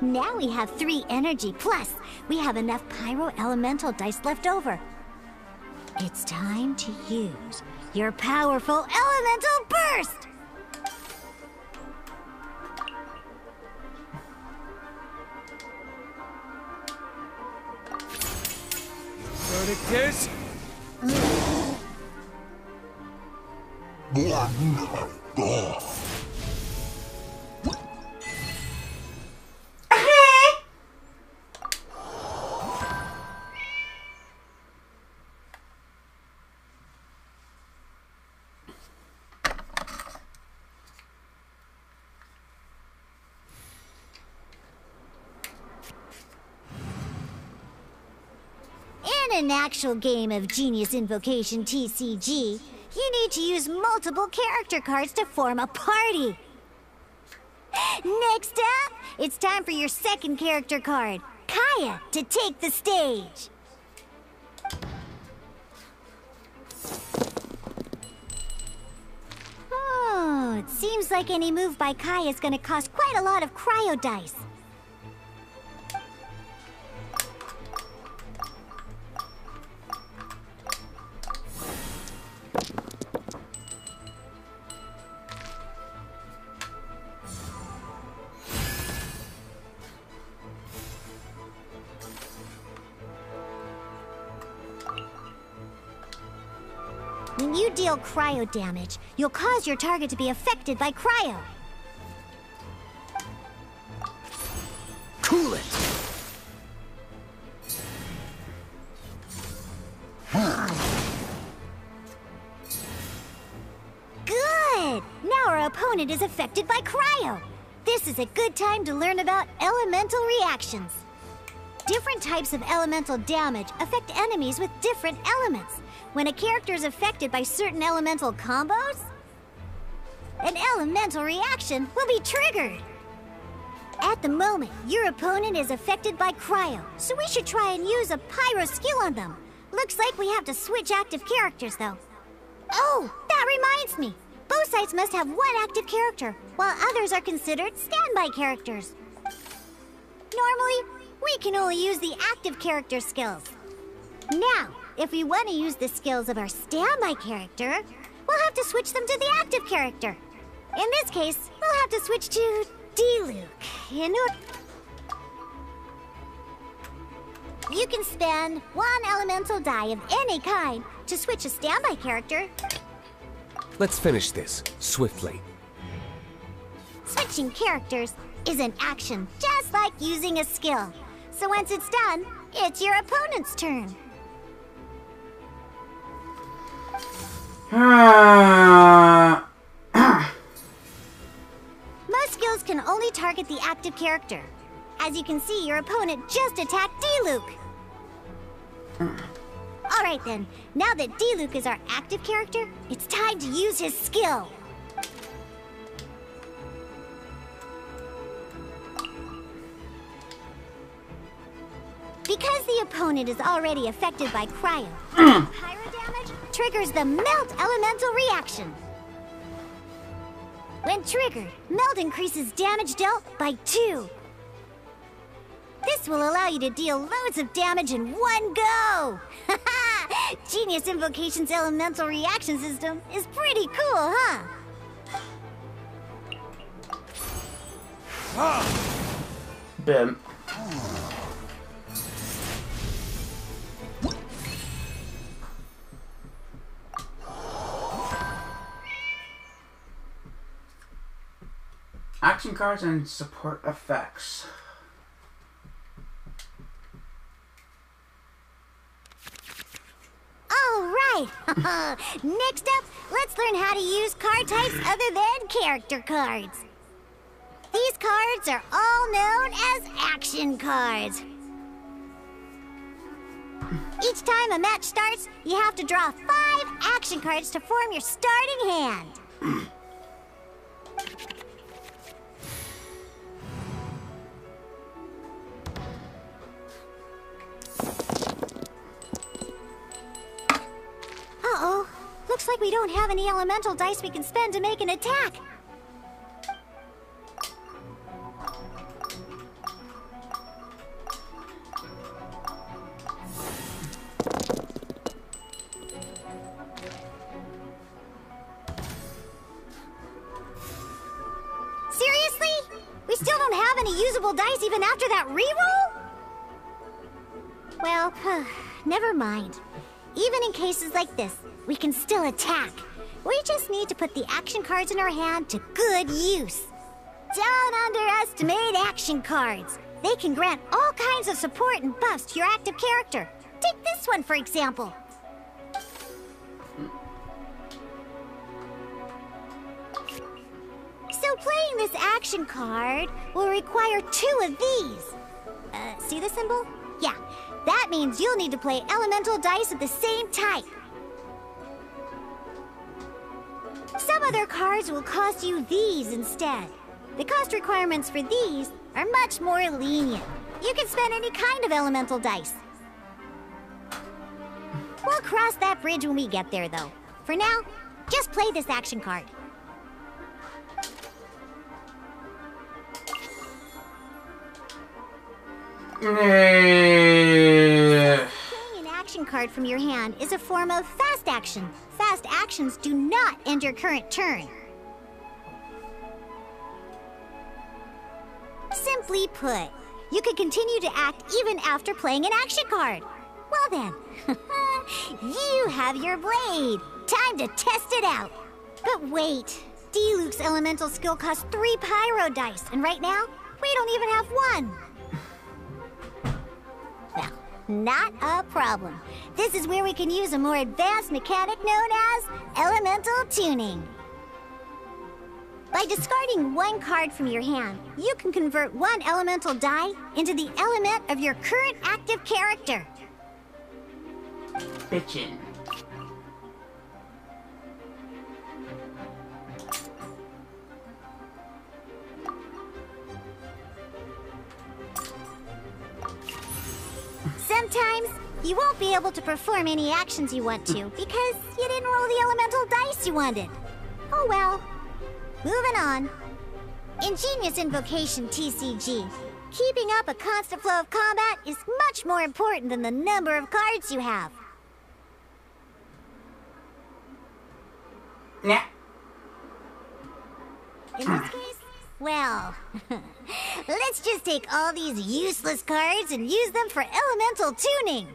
Now we have 3 energy, plus we have enough pyro elemental dice left over. It's time to use your powerful elemental burst! Verdict is... In an actual game of Genius Invocation TCG, you need to use multiple character cards to form a party. Next up, it's time for your second character card, Kaya, to take the stage. Oh, it seems like any move by Kaya is going to cost quite a lot of cryo dice. When you deal cryo damage, you'll cause your target to be affected by cryo. Cool it! Good! Now our opponent is affected by cryo. This is a good time to learn about elemental reactions. Different types of elemental damage affect enemies with different elements. When a character is affected by certain elemental combos, an elemental reaction will be triggered. At the moment, your opponent is affected by cryo, so we should try and use a pyro skill on them. Looks like we have to switch active characters, though. Oh, that reminds me. Both sides must have 1 active character, while others are considered standby characters. Normally, we can only use the active character skills. Now, if we want to use the skills of our standby character, we'll have to switch them to the active character. In this case, we'll have to switch to Diluc. You can spend 1 elemental die of any kind to switch a standby character. Let's finish this, swiftly. Switching characters is an action, just like using a skill. So once it's done, it's your opponent's turn. Most skills can only target the active character. As you can see, your opponent just attacked D-Luke. Alright then, now that D-Luke is our active character, it's time to use his skill. Because the opponent is already affected by cryo, pyro damage triggers the melt elemental reaction. When triggered, melt increases damage dealt by 2. This will allow you to deal loads of damage in one go! Genius Invocation's elemental reaction system is pretty cool, huh? Bim. Action cards and support effects. Alright! Next up, let's learn how to use card types other than character cards. These cards are all known as action cards. Each time a match starts, you have to draw 5 action cards to form your starting hand. Uh-oh. Looks like we don't have any elemental dice we can spend to make an attack. Seriously? We still don't have any usable dice even after that reroll? Well, never mind. Even in cases like this, we can still attack. We just need to put the action cards in our hand to good use. Don't underestimate action cards. They can grant all kinds of support and buffs to your active character. Take this one, for example. So playing this action card will require 2 of these. See the symbol? Yeah, that means you'll need to play elemental dice of the same type. Some other cards will cost you these instead. The cost requirements for these are much more lenient. You can spend any kind of elemental dice. We'll cross that bridge when we get there, though. For now, just play this action card. Playing an action card from your hand is a form of fast action. Fast actions do not end your current turn. Simply put, you can continue to act even after playing an action card. Well then, you have your blade. Time to test it out. But wait, D-Luke's elemental skill costs 3 pyro dice, and right now, we don't even have 1. Well, not a problem. This is where we can use a more advanced mechanic known as elemental tuning. By discarding 1 card from your hand, you can convert 1 elemental die into the element of your current active character. Bitchin'. Sometimes, you won't be able to perform any actions you want to because you didn't roll the elemental dice you wanted. Oh well. Moving on. In Genius Invocation TCG, keeping up a constant flow of combat is much more important than the number of cards you have. Nah. In this case, well, let's just take all these useless cards and use them for elemental tuning.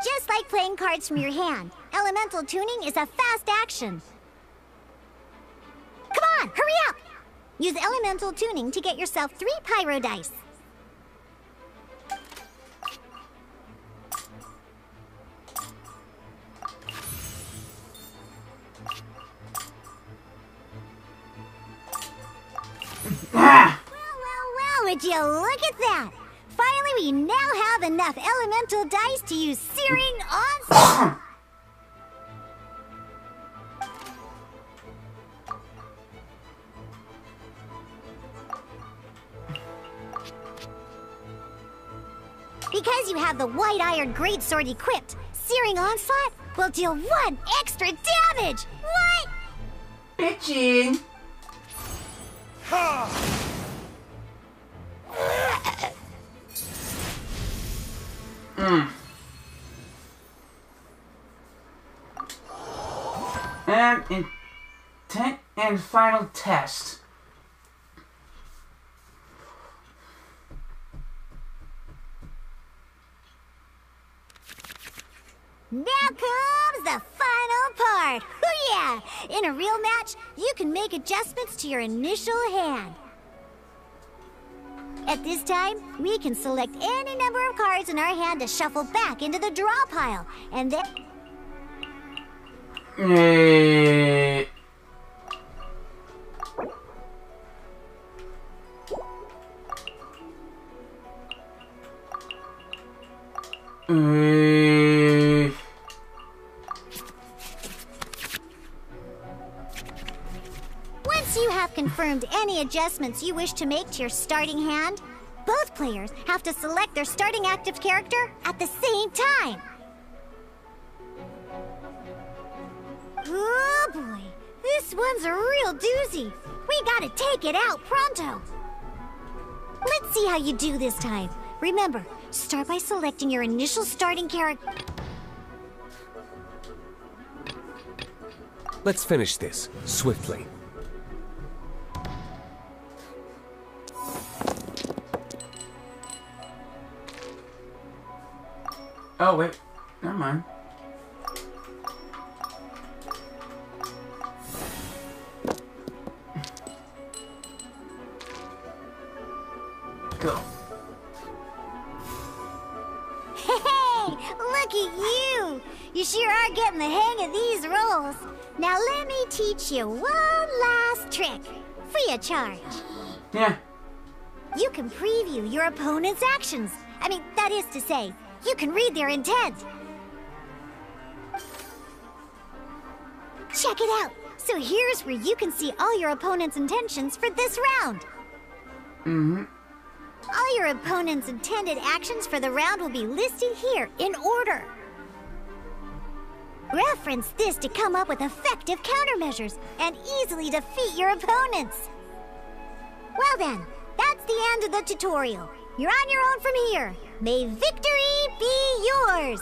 Just like playing cards from your hand, elemental tuning is a fast action. Come on, hurry up! Use elemental tuning to get yourself 3 pyro dice. Well, would you look at that? Finally, we now have enough elemental dice to use Searing Onslaught. Because you have the White Iron Greatsword equipped, Searing Onslaught will deal 1 extra damage! What? Bitchin'! And intent and final test. Now comes the final part! Oh yeah! In a real match, you can make adjustments to your initial hand. At this time, we can select any number of cards in our hand to shuffle back into the draw pile, and then... Once you have confirmed any adjustments you wish to make to your starting hand, both players have to select their starting active character at the same time. Oh boy, this one's a real doozy. We gotta take it out pronto. Let's see how you do this time. Remember, start by selecting your initial starting character. Let's finish this, swiftly. Oh, wait. Never mind. Go. Hey, look at you! You sure are getting the hang of these rolls. Now let me teach you one last trick, free of charge. Yeah. You can preview your opponent's actions. I mean, that is to say, you can read their intent. Check it out. So here's where you can see all your opponent's intentions for this round. All your opponent's intended actions for the round will be listed here in order. Reference this to come up with effective countermeasures and easily defeat your opponents. Well then, that's the end of the tutorial. You're on your own from here. May victory be yours!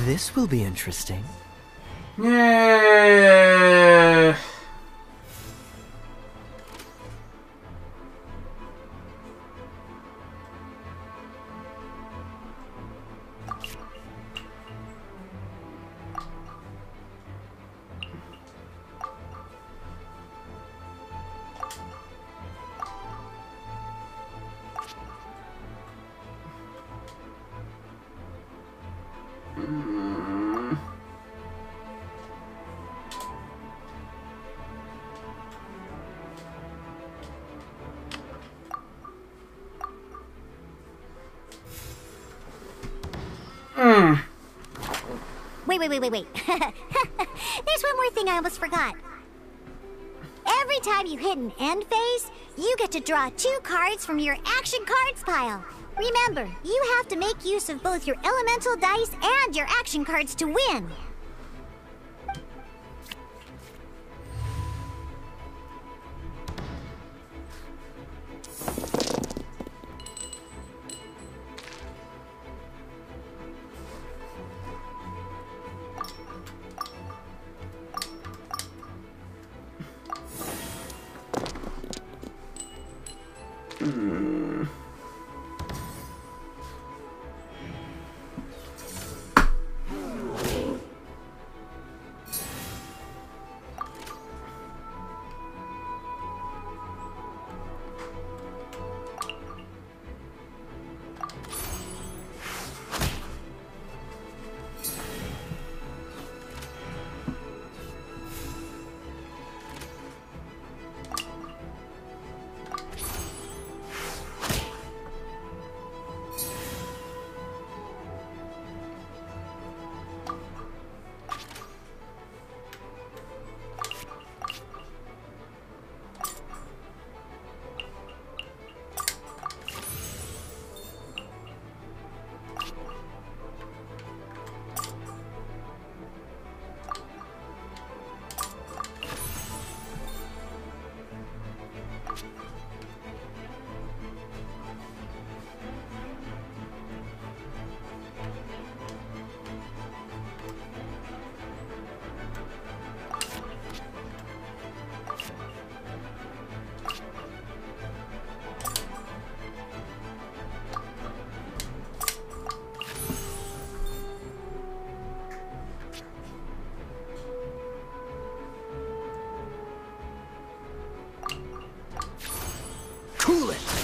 This will be interesting. Yeah. Wait. There's one more thing I almost forgot. Every time you hit an end phase, you get to draw 2 cards from your action cards pile. Remember, you have to make use of both your elemental dice and your action cards to win.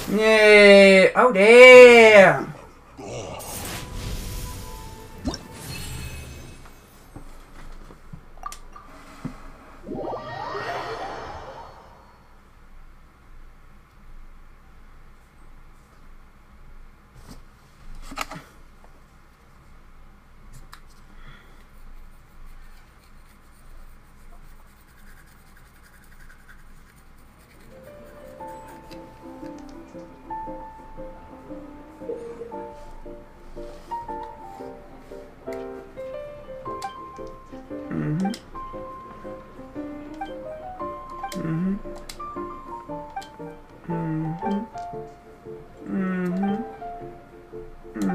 Yay! Oh damn!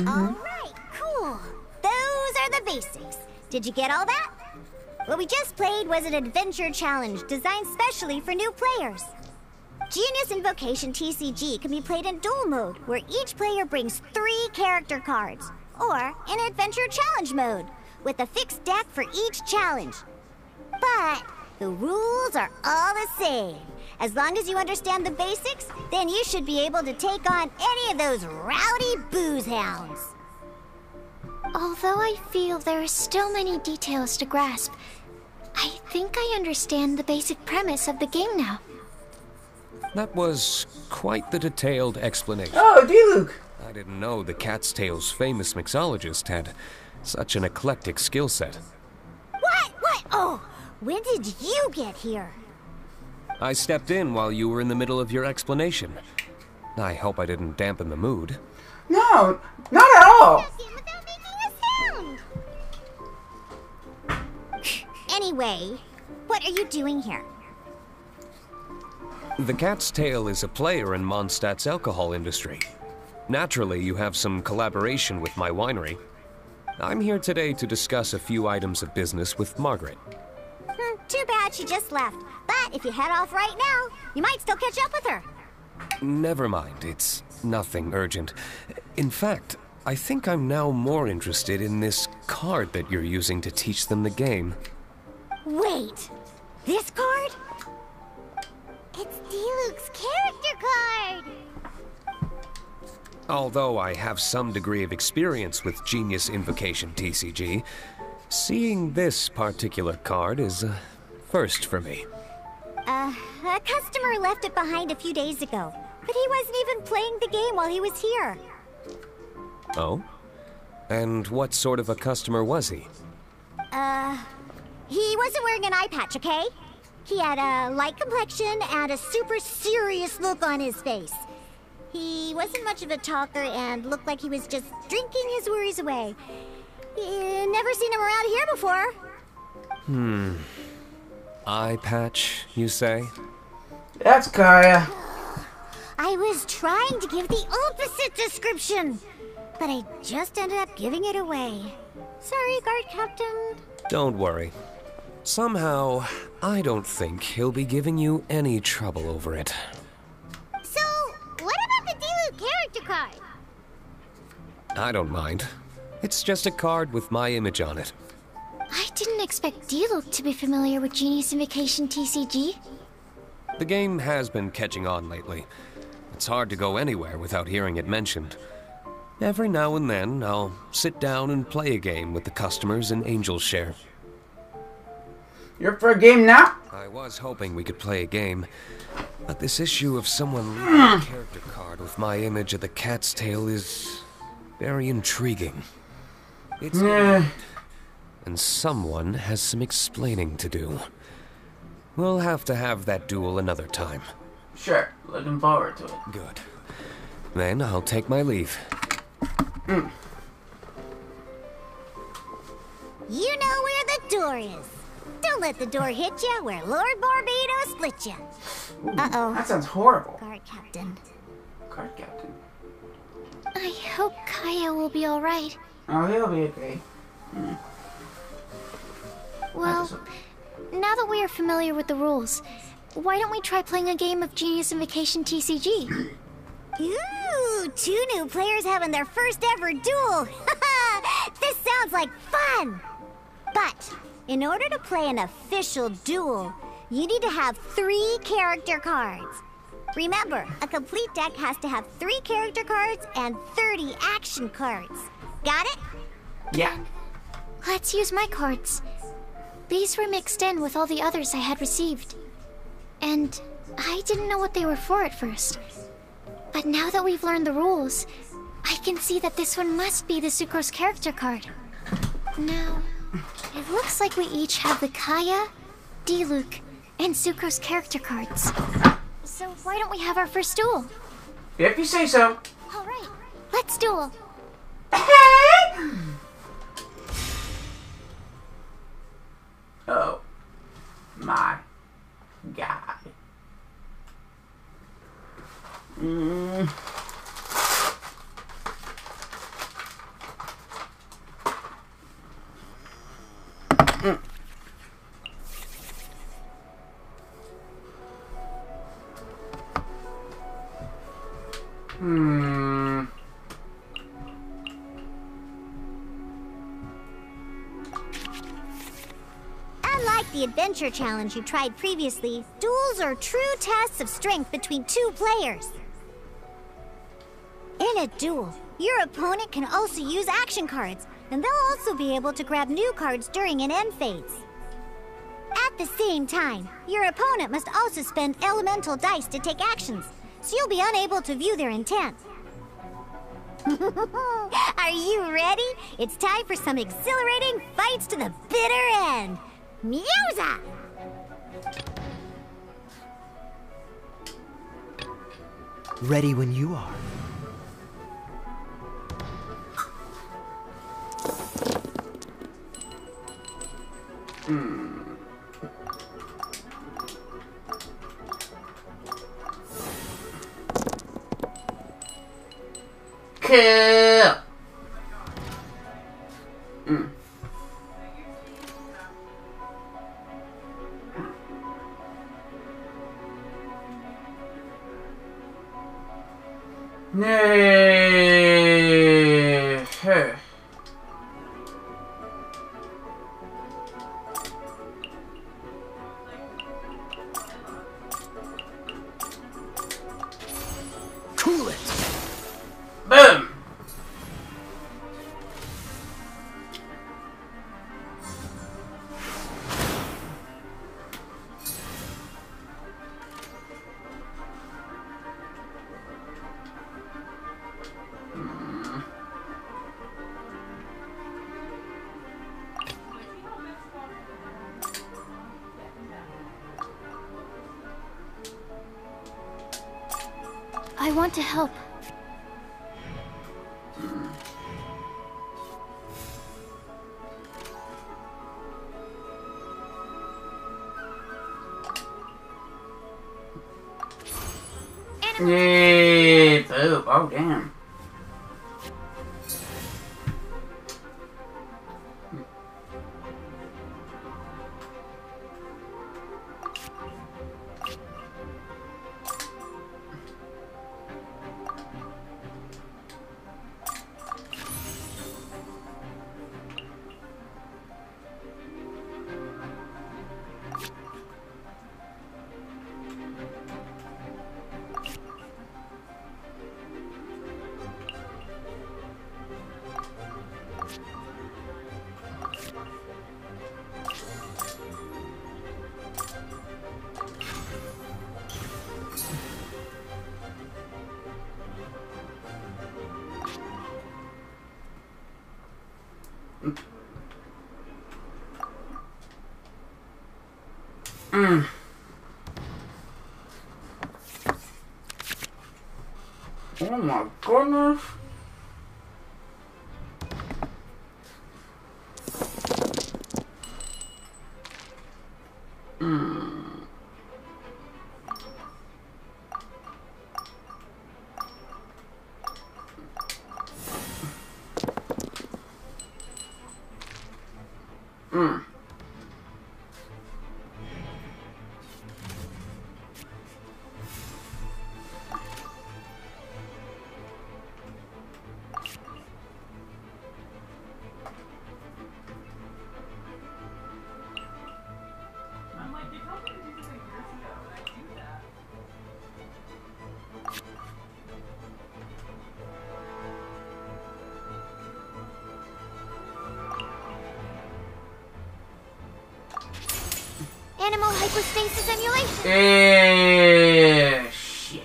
Alright, cool. Those are the basics. Did you get all that? What we just played was an adventure challenge designed specially for new players. Genius Invocation TCG can be played in duel mode, where each player brings 3 character cards, or in adventure challenge mode, with a fixed deck for each challenge. But the rules are all the same. As long as you understand the basics, then you should be able to take on any of those rowdy booze hounds. Although I feel there are still many details to grasp, I think I understand the basic premise of the game now. That was quite the detailed explanation. Oh, Luke! I didn't know the Cat's Tail's famous mixologist had such an eclectic skill set. What? Oh, when did you get here? I stepped in while you were in the middle of your explanation. I hope I didn't dampen the mood. No, not at all! Anyway, what are you doing here? The Cat's Tail is a player in Mondstadt's alcohol industry. Naturally, you have some collaboration with my winery. I'm here today to discuss a few items of business with Margaret. Too bad she just left. But if you head off right now, you might still catch up with her. Never mind, it's nothing urgent. In fact, I think I'm now more interested in this card that you're using to teach them the game. Wait, this card? It's Diluc's character card! Although I have some degree of experience with Genius Invocation TCG, seeing this particular card is a first for me. A customer left it behind a few days ago, but he wasn't even playing the game while he was here. Oh? And what sort of a customer was he? He wasn't wearing an eye patch, okay? He had a light complexion and a super serious look on his face. He wasn't much of a talker and looked like he was just drinking his worries away. Never seen him around here before. Eye patch, you say? That's Kaya. I was trying to give the opposite description, but I just ended up giving it away. Sorry, guard captain. Don't worry. Somehow, I don't think he'll be giving you any trouble over it. So, what about the Diluc character card? I don't mind. It's just a card with my image on it. I didn't expect Diluc to be familiar with Genius Invocation TCG. The game has been catching on lately. It's hard to go anywhere without hearing it mentioned. Every now and then, I'll sit down and play a game with the customers in Angel's Share. You're up for a game now? I was hoping we could play a game, but this issue of someone leaving a character card with my image of the cat's tail is very intriguing. It's and someone has some explaining to do. We'll have to have that duel another time. Sure, looking forward to it. Good. Then I'll take my leave. You know where the door is. Don't let the door hit you where Lord Barbados split you. Uh-oh. That sounds horrible. Guard captain. Guard captain. I hope Kaya will be alright. Oh, he'll be okay. Well, now that we are familiar with the rules, why don't we try playing a game of Genius Invocation TCG? Ooh, 2 new players having their first ever duel. This sounds like fun. But in order to play an official duel, you need to have 3 character cards. Remember, a complete deck has to have 3 character cards and 30 action cards. Got it? Yeah. Let's use my cards. These were mixed in with all the others I had received. And I didn't know what they were for at first. But now that we've learned the rules, I can see that this one must be the Sucrose character card. Now, it looks like we each have the Kaya, Diluc, and Sucrose character cards. So why don't we have our first duel? If you say so. Alright, let's duel. Oh my God. Unlike the adventure challenge you tried previously, duels are true tests of strength between 2 players. In a duel, your opponent can also use action cards, and they'll also be able to grab new cards during an end phase. At the same time, your opponent must also spend elemental dice to take actions, so you'll be unable to view their intent. Are you ready? It's time for some exhilarating fights to the bitter end. Musa! Ready when you are. Kill! I want to help. Yeah, poop. Oh, damn. Oh my goodness. Animal hypostasis emulation. Shit.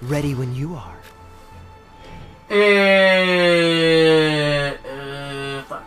Ready when you are. Fuck.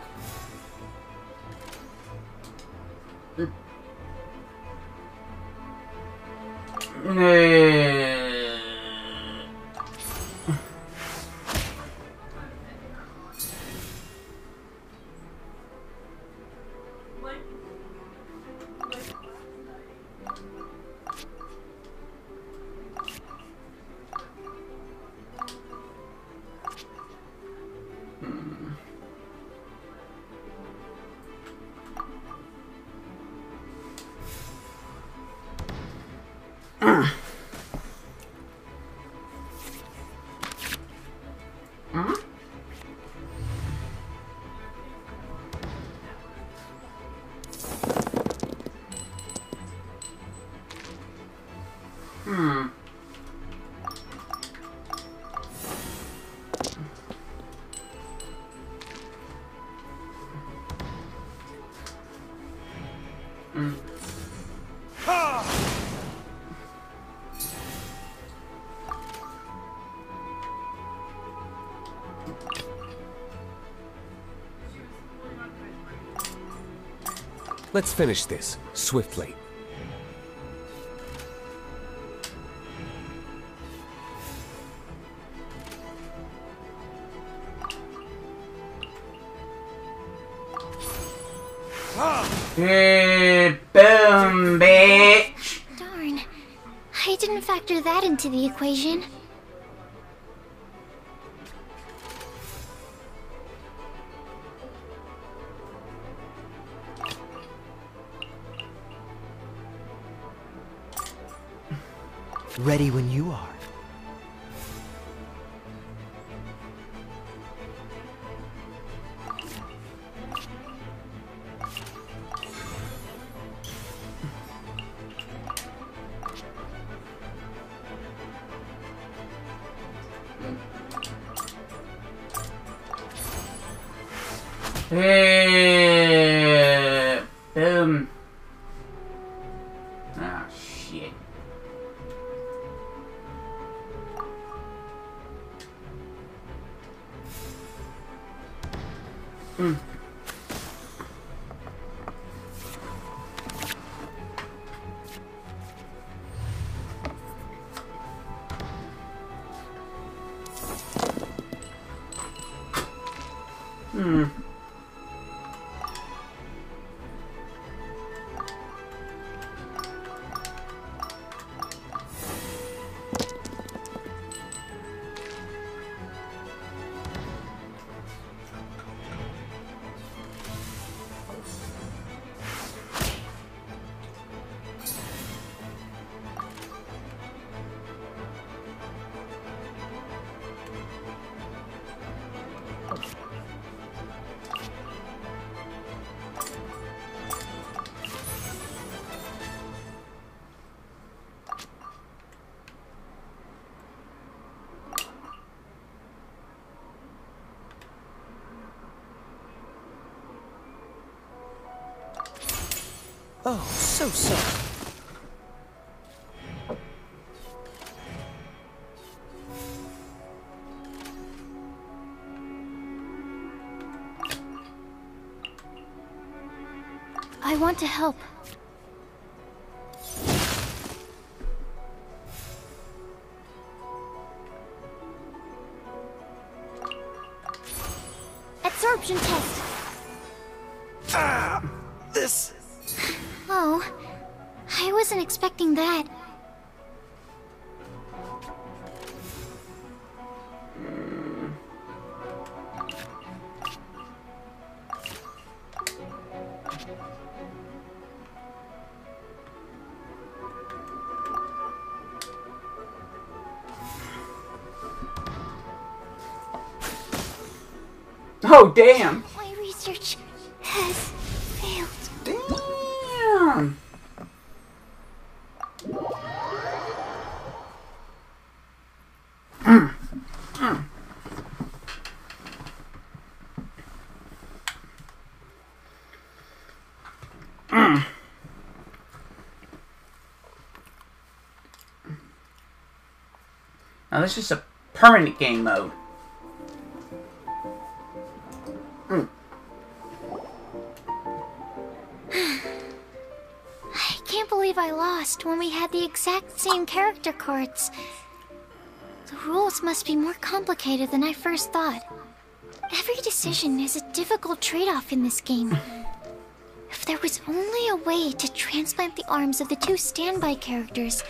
Let's finish this, swiftly. Boom, bitch! Darn. I didn't factor that into the equation. Ready when you are. Boom. Ah, shit. Oh, so sorry. I want to help. Absorption test. This... Oh, I wasn't expecting that. Oh, damn! My research has failed. Damn! Now this is a permanent game mode. I can't believe I lost when we had the exact same character cards. The rules must be more complicated than I first thought. Every decision is a difficult trade-off in this game. If there was only a way to transplant the arms of the two standby characters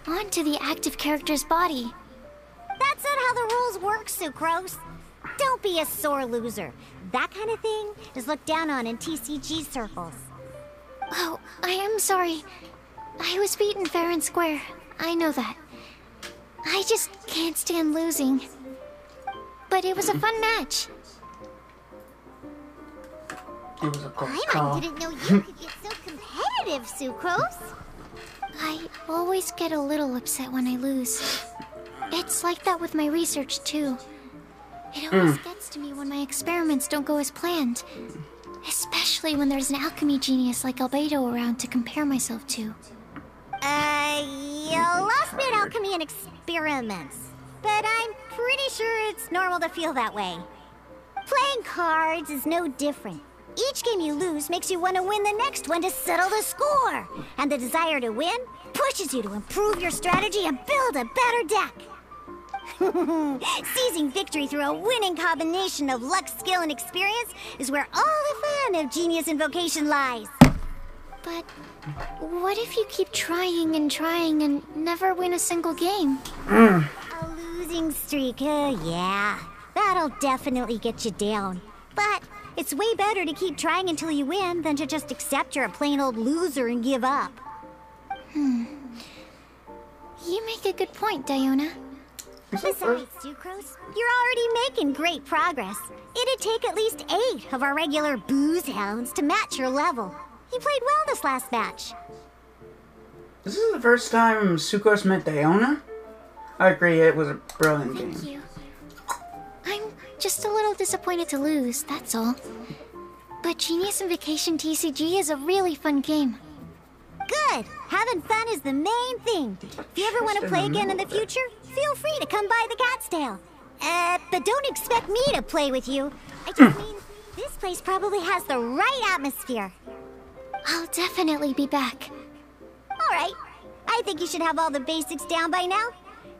onto the active character's body. That's not how the rules work, Sucrose. Don't be a sore loser. That kind of thing is looked down on in TCG circles. Oh, I am sorry. I was beaten fair and square. I know that. I just can't stand losing. But it was a fun match. It was a close I call. didn't know you could get so competitive, Sucrose. I always get a little upset when I lose. It's like that with my research, too. It always gets to me when my experiments don't go as planned. Especially when there's an alchemy genius like Albedo around to compare myself to. You lost me at alchemy and experiments. But I'm pretty sure it's normal to feel that way. Playing cards is no different. Each game you lose makes you want to win the next one to settle the score. And the desire to win pushes you to improve your strategy and build a better deck. Seizing victory through a winning combination of luck, skill, and experience is where all the fun of Genius Invocation lies. But what if you keep trying and never win a single game? A losing streak, yeah. That'll definitely get you down. But it's way better to keep trying until you win than to just accept you're a plain old loser and give up. You make a good point, Diona. Besides, Sucrose, you're already making great progress. It'd take at least 8 of our regular booze hounds to match your level. You played well this last match. This is the first time Sucrose met Diona? I agree, it was a brilliant game. Thank you. I'm just a little disappointed to lose, that's all. But Genius Invocation TCG is a really fun game. Good! Having fun is the main thing. If you ever want to play again in the future, feel free to come by the Cat's Tail. But don't expect me to play with you. I just mean, this place probably has the right atmosphere. I'll definitely be back. Alright. I think you should have all the basics down by now.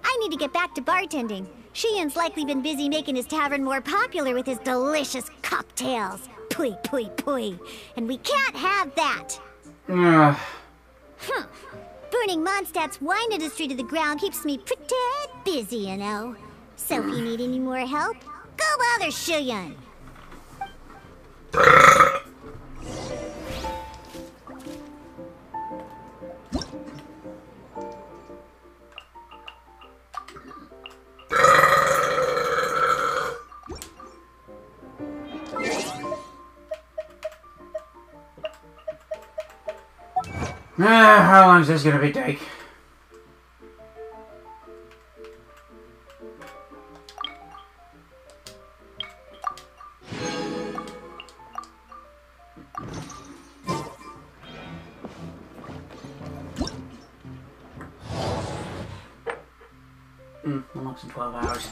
I need to get back to bartending. Shiyan's likely been busy making his tavern more popular with his delicious cocktails. Pui, pui, pui. And we can't have that. Burning Mondstadt's wine industry to the ground keeps me pretty busy, you know. So if you need any more help, go bother Shiyan. How long is this gonna be take? Almost in 12 hours.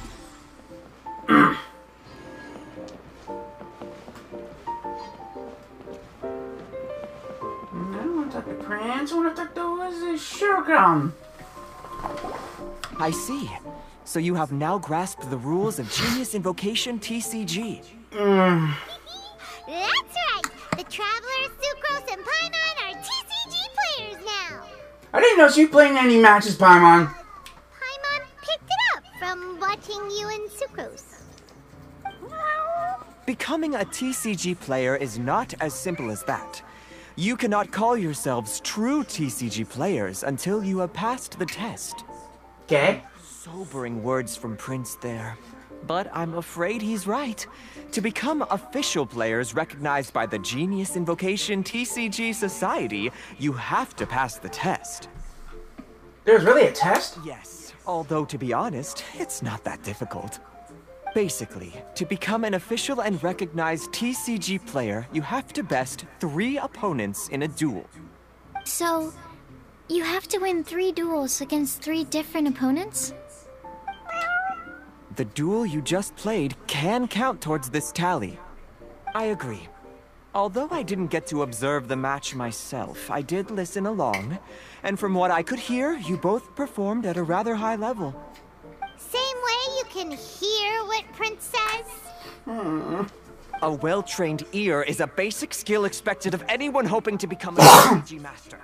Prince, I want to talk to Shogun. I see. So you have now grasped the rules of Genius Invocation TCG. That's right. The Traveler, Sucrose, and Paimon are TCG players now. I didn't know she played in any matches, Paimon. Paimon picked it up from watching you and Sucrose. Becoming a TCG player is not as simple as that. You cannot call yourselves true TCG players until you have passed the test. Okay. Sobering words from Prince there. But I'm afraid he's right. To become official players recognized by the Genius Invocation TCG Society, you have to pass the test. There's really a test? Yes, although to be honest, it's not that difficult. Basically, to become an official and recognized TCG player, you have to best 3 opponents in a duel. So, you have to win 3 duels against 3 different opponents? The duel you just played can count towards this tally. I agree. Although I didn't get to observe the match myself, I did listen along, and from what I could hear, you both performed at a rather high level. Same way you can hear what Prince says? A well-trained ear is a basic skill expected of anyone hoping to become a TCG master.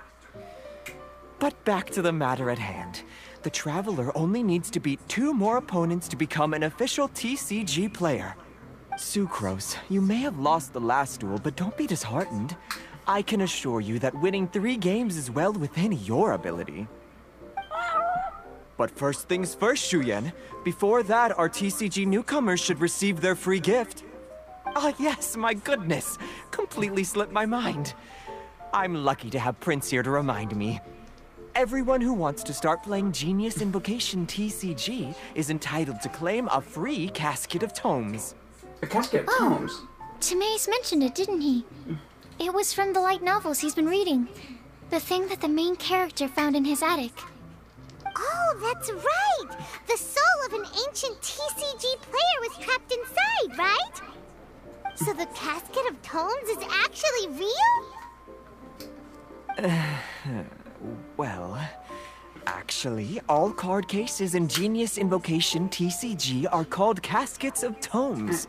But back to the matter at hand. The Traveler only needs to beat 2 more opponents to become an official TCG player. Sucrose, you may have lost the last duel, but don't be disheartened. I can assure you that winning 3 games is well within your ability. But first things first, Shuyen. Before that, our TCG newcomers should receive their free gift. Ah, yes, my goodness. Completely slipped my mind. I'm lucky to have Prince here to remind me. Everyone who wants to start playing Genius Invocation TCG is entitled to claim a free Casket of Tomes. A Casket of Tomes? Timaeus mentioned it, didn't he? It was from the light novels he's been reading. The thing that the main character found in his attic. Oh, that's right! The soul of an ancient TCG player was trapped inside, right? So the Casket of Tomes is actually real? Well, actually, all card cases in Genius Invocation TCG are called Caskets of Tomes.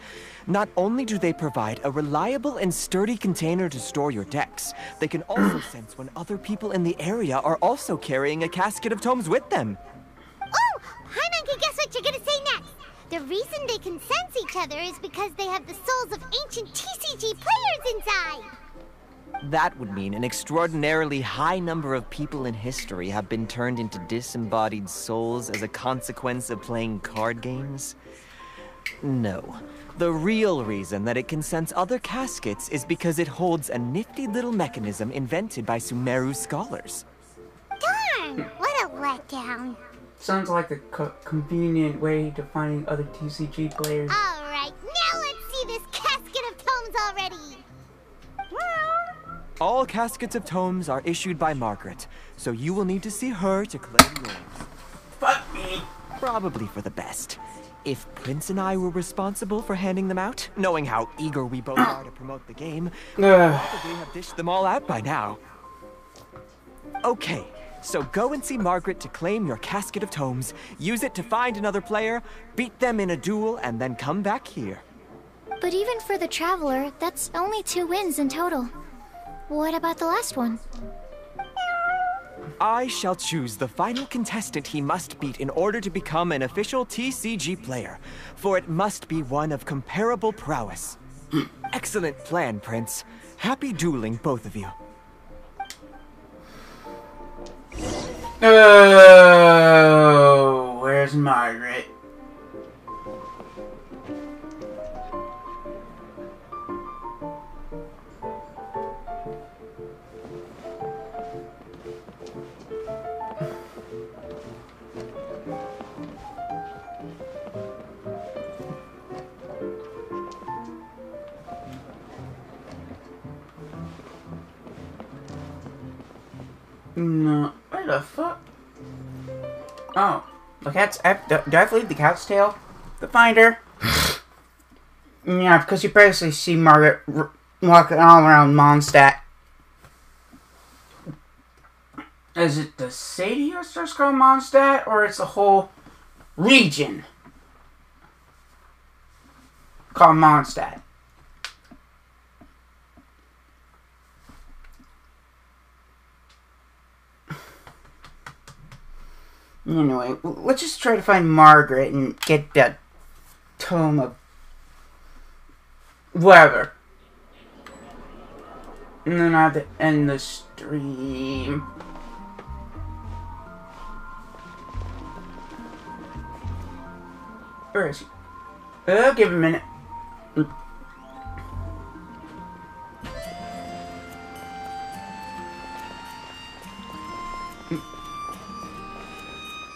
Not only do they provide a reliable and sturdy container to store your decks, they can also sense when other people in the area are also carrying a Casket of Tomes with them. Oh! Paimon can guess what you're gonna say next! The reason they can sense each other is because they have the souls of ancient TCG players inside! That would mean an extraordinarily high number of people in history have been turned into disembodied souls as a consequence of playing card games. No. The real reason that it can sense other caskets is because it holds a nifty little mechanism invented by Sumeru's scholars. Darn! What a letdown. Sounds like a convenient way to find other TCG players. Alright, now let's see this Casket of Tomes already! All Caskets of Tomes are issued by Margaret, so you will need to see her to claim yours. Fuck me! Probably for the best. If Prince and I were responsible for handing them out, knowing how eager we both are to promote the game, we'd probably have dished them all out by now. Okay, so go and see Margaret to claim your casket of tomes, use it to find another player, beat them in a duel, and then come back here. But even for the Traveler, that's only 2 wins in total. What about the last one? I shall choose the final contestant he must beat in order to become an official TCG player, for it must be one of comparable prowess. Excellent plan, Prince. Happy dueling, both of you. Oh, where's Margaret? No, where the fuck? Oh, the cat's. Do I have to leave the cat's tail to find her? Yeah, because you basically see Margaret walking all around Mondstadt. Is it the city that's just called Mondstadt, or it's the whole region called Mondstadt? Anyway, let's just try to find Margaret and get that tome of whatever. And then I have to end the stream. Where is he? Give him a minute.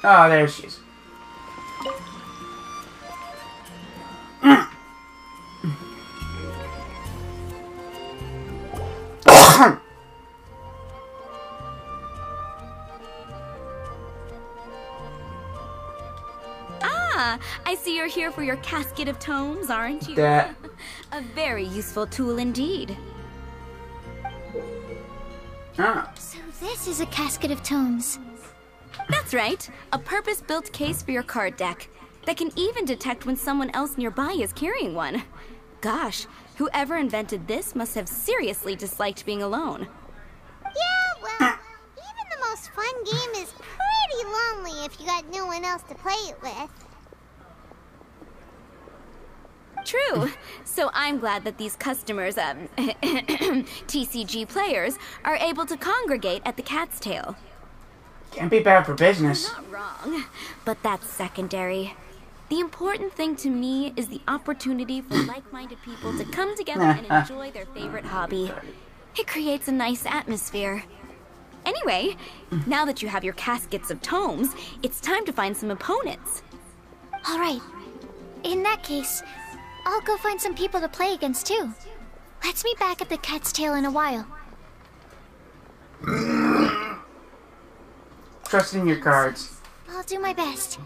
Oh, there she is. I see you're here for your casket of tomes, aren't you? That. A very useful tool indeed. Ah. So this is a casket of tomes. That's right. A purpose-built case for your card deck that can even detect when someone else nearby is carrying one. Gosh, whoever invented this must have seriously disliked being alone. Yeah, well, even the most fun game is pretty lonely if you got no one else to play it with. True. So I'm glad that these customers, TCG players, are able to congregate at the Cat's Tail. Can't be bad for business. You're not wrong, but that's secondary. The important thing to me is the opportunity for like-minded people to come together and enjoy their favorite hobby. It creates a nice atmosphere. Anyway, now that you have your caskets of tomes, it's time to find some opponents. All right. In that case, I'll go find some people to play against too. Let's meet back at the Cat's Tail in a while. Trust in your cards. I'll do my best.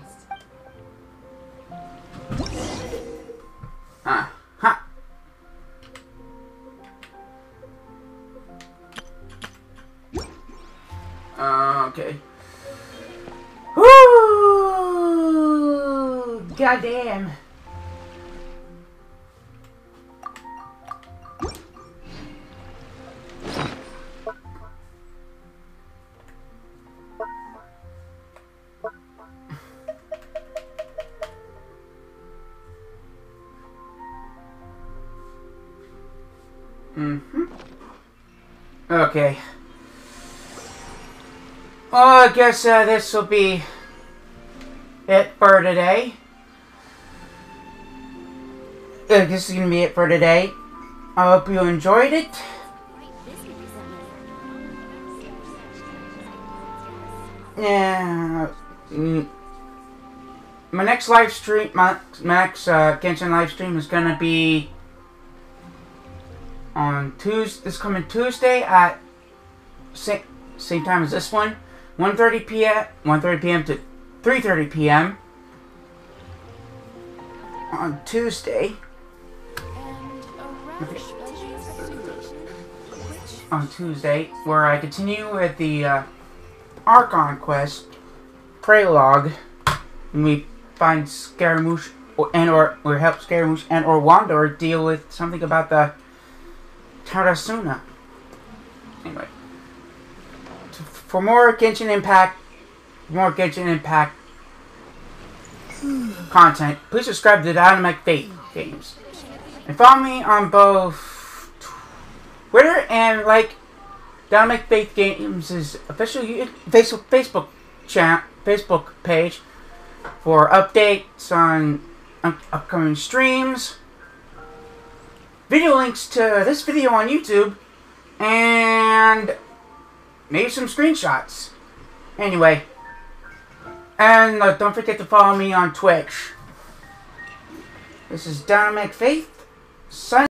Ha. Okay. Woo! Goddamn. Okay. Well, I guess this will be it for today. This is going to be it for today. I hope you enjoyed it. Yeah. My next live stream, my next Genshin live stream is going to be on this coming Tuesday at same time as this one, 1:30 p.m. to 3:30 p.m. on Tuesday. On Tuesday, where I continue with the Archon quest prologue, and we find Scaramouche or help Scaramouche and or Wanda deal with something about the Tarasuna. Anyway, for more Genshin Impact content, please subscribe to dinomecfaith games and follow me on both Twitter and like dinomecfaith games' official Facebook page for updates on upcoming streams, video links to this video on YouTube, and maybe some screenshots. Anyway, and don't forget to follow me on Twitch. This is dinomecfaith.